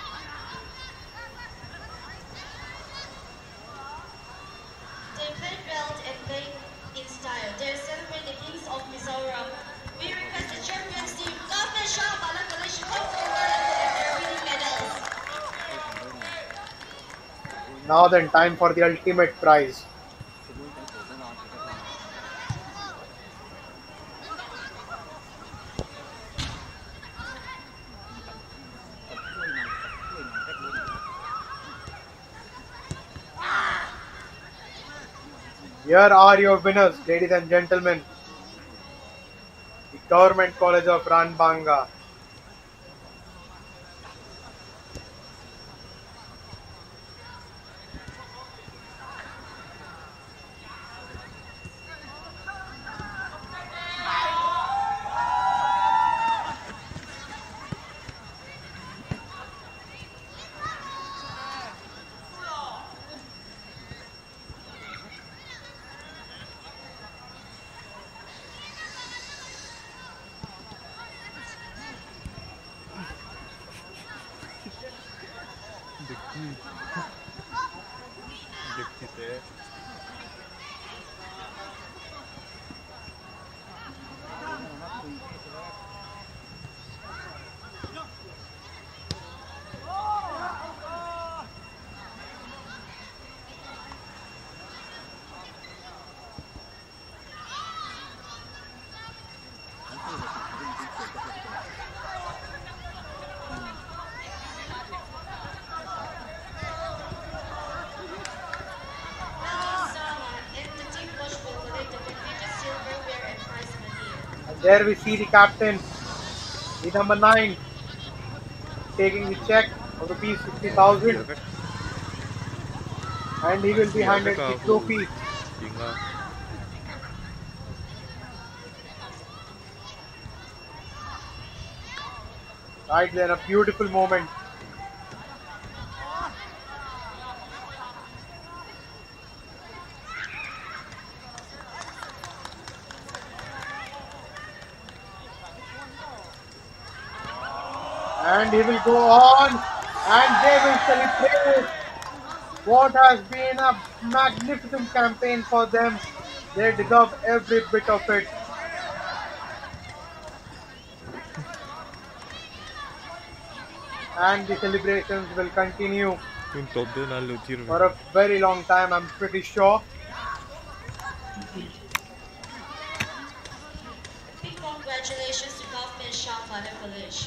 They played well and played in style. They celebrate the Kings of Mizoram. We request the champions team, Government Shah Balakalish, come forward and collect their winning medals. Now then, time for the ultimate prize. Here are your winners, ladies and gentlemen. The Government College of Hrangbana. ด็กที่เตะ Now, Sama and the team coach will collect the prestigious silverware and prize money. And there we see the captain, the number 9, taking the check of rupees 50,000 and he will be เดี๋ยวแล้ว handed ก็ the ผู้ trophy. จริงแล้ว Right there, a beautiful moment. And he will go on and they will celebrate what has been a magnificent campaign for them. They deserve every bit of it. And the celebrations will continue คุณตบด้วยนะลูจิร for a very long time, I'm pretty sure. Big congratulations to Government Shah Balakalish.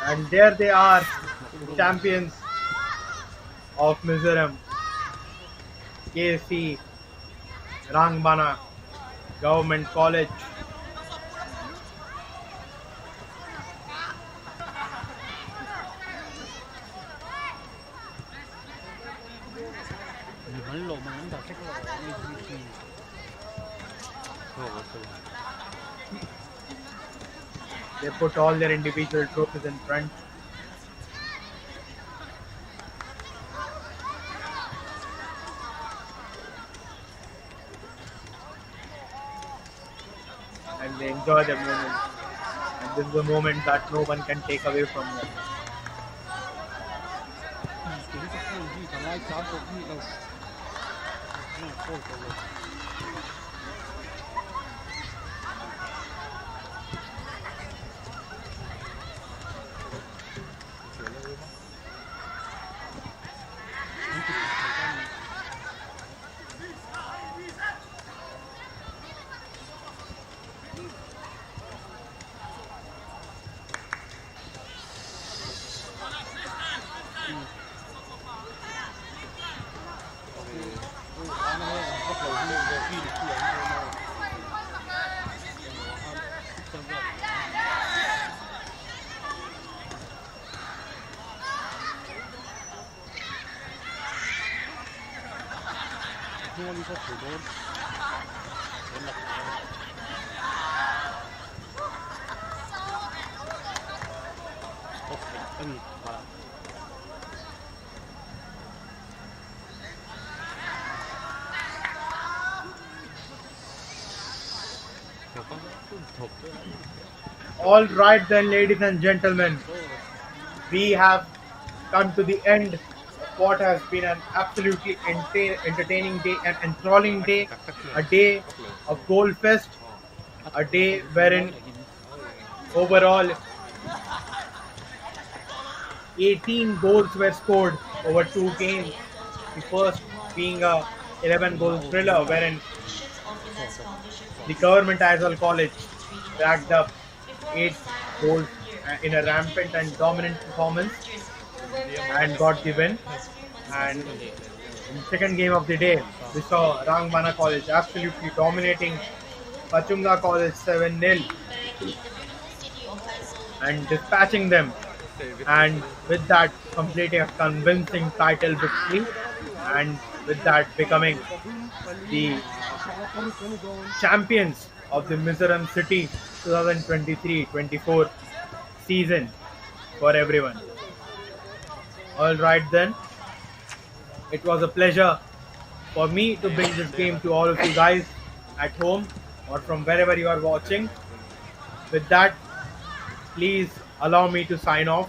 And there they are, the champions of Mizoram, KC, Hrangbana, Government College. They put all their individual trophies in front. And they enjoy the moment. And this is a moment that no one can take away from them. 여기서 들어온 오케이 봐라 All right then, ladies and gentlemen, we have come to the end of what has been an absolutely entertaining day, an enthralling day, a day of goal fest, a day wherein overall 18 goals were scored over two games. The first being a 11-goal thriller wherein Missions of Reliance Foundation the government Aizawl College racked up before we 8 sign off for goals the year. in a rampant and dominant performance Sisters who worked and got the tirelessly win. over the past few months And has been in the second game of the day, we saw Hrangbana College absolutely dominating Pachhunga College 7-0 being back in the beautiful city of Aizawl. and dispatching them, and with that completing a convincing title victory, and with that becoming the champions of the Mizoram City 2023-24 season for everyone. All right then, it was a pleasure for me to bring this game to all of you guys at home or from wherever you are watching. With that, please allow me to sign off.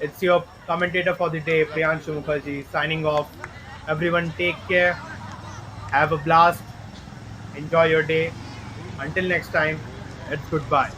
It's your commentator for the day, Priyanshu Mukherjee, signing off. Everyone take care, have a blast, enjoy your day. Until next time, it's goodbye.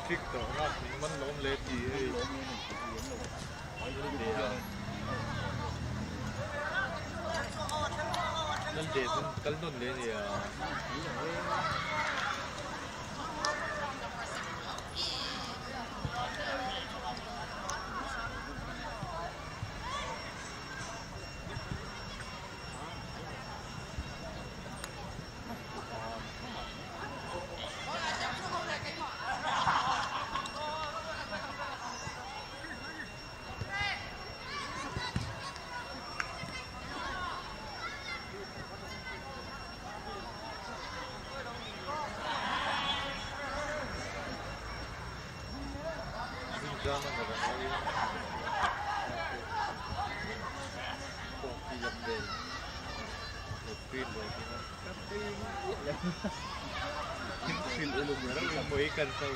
Chiếc tàu nó mình lộn lên gì ấy. Nên để cắn nôn lên thì Feel ulog na lang, may ikan sa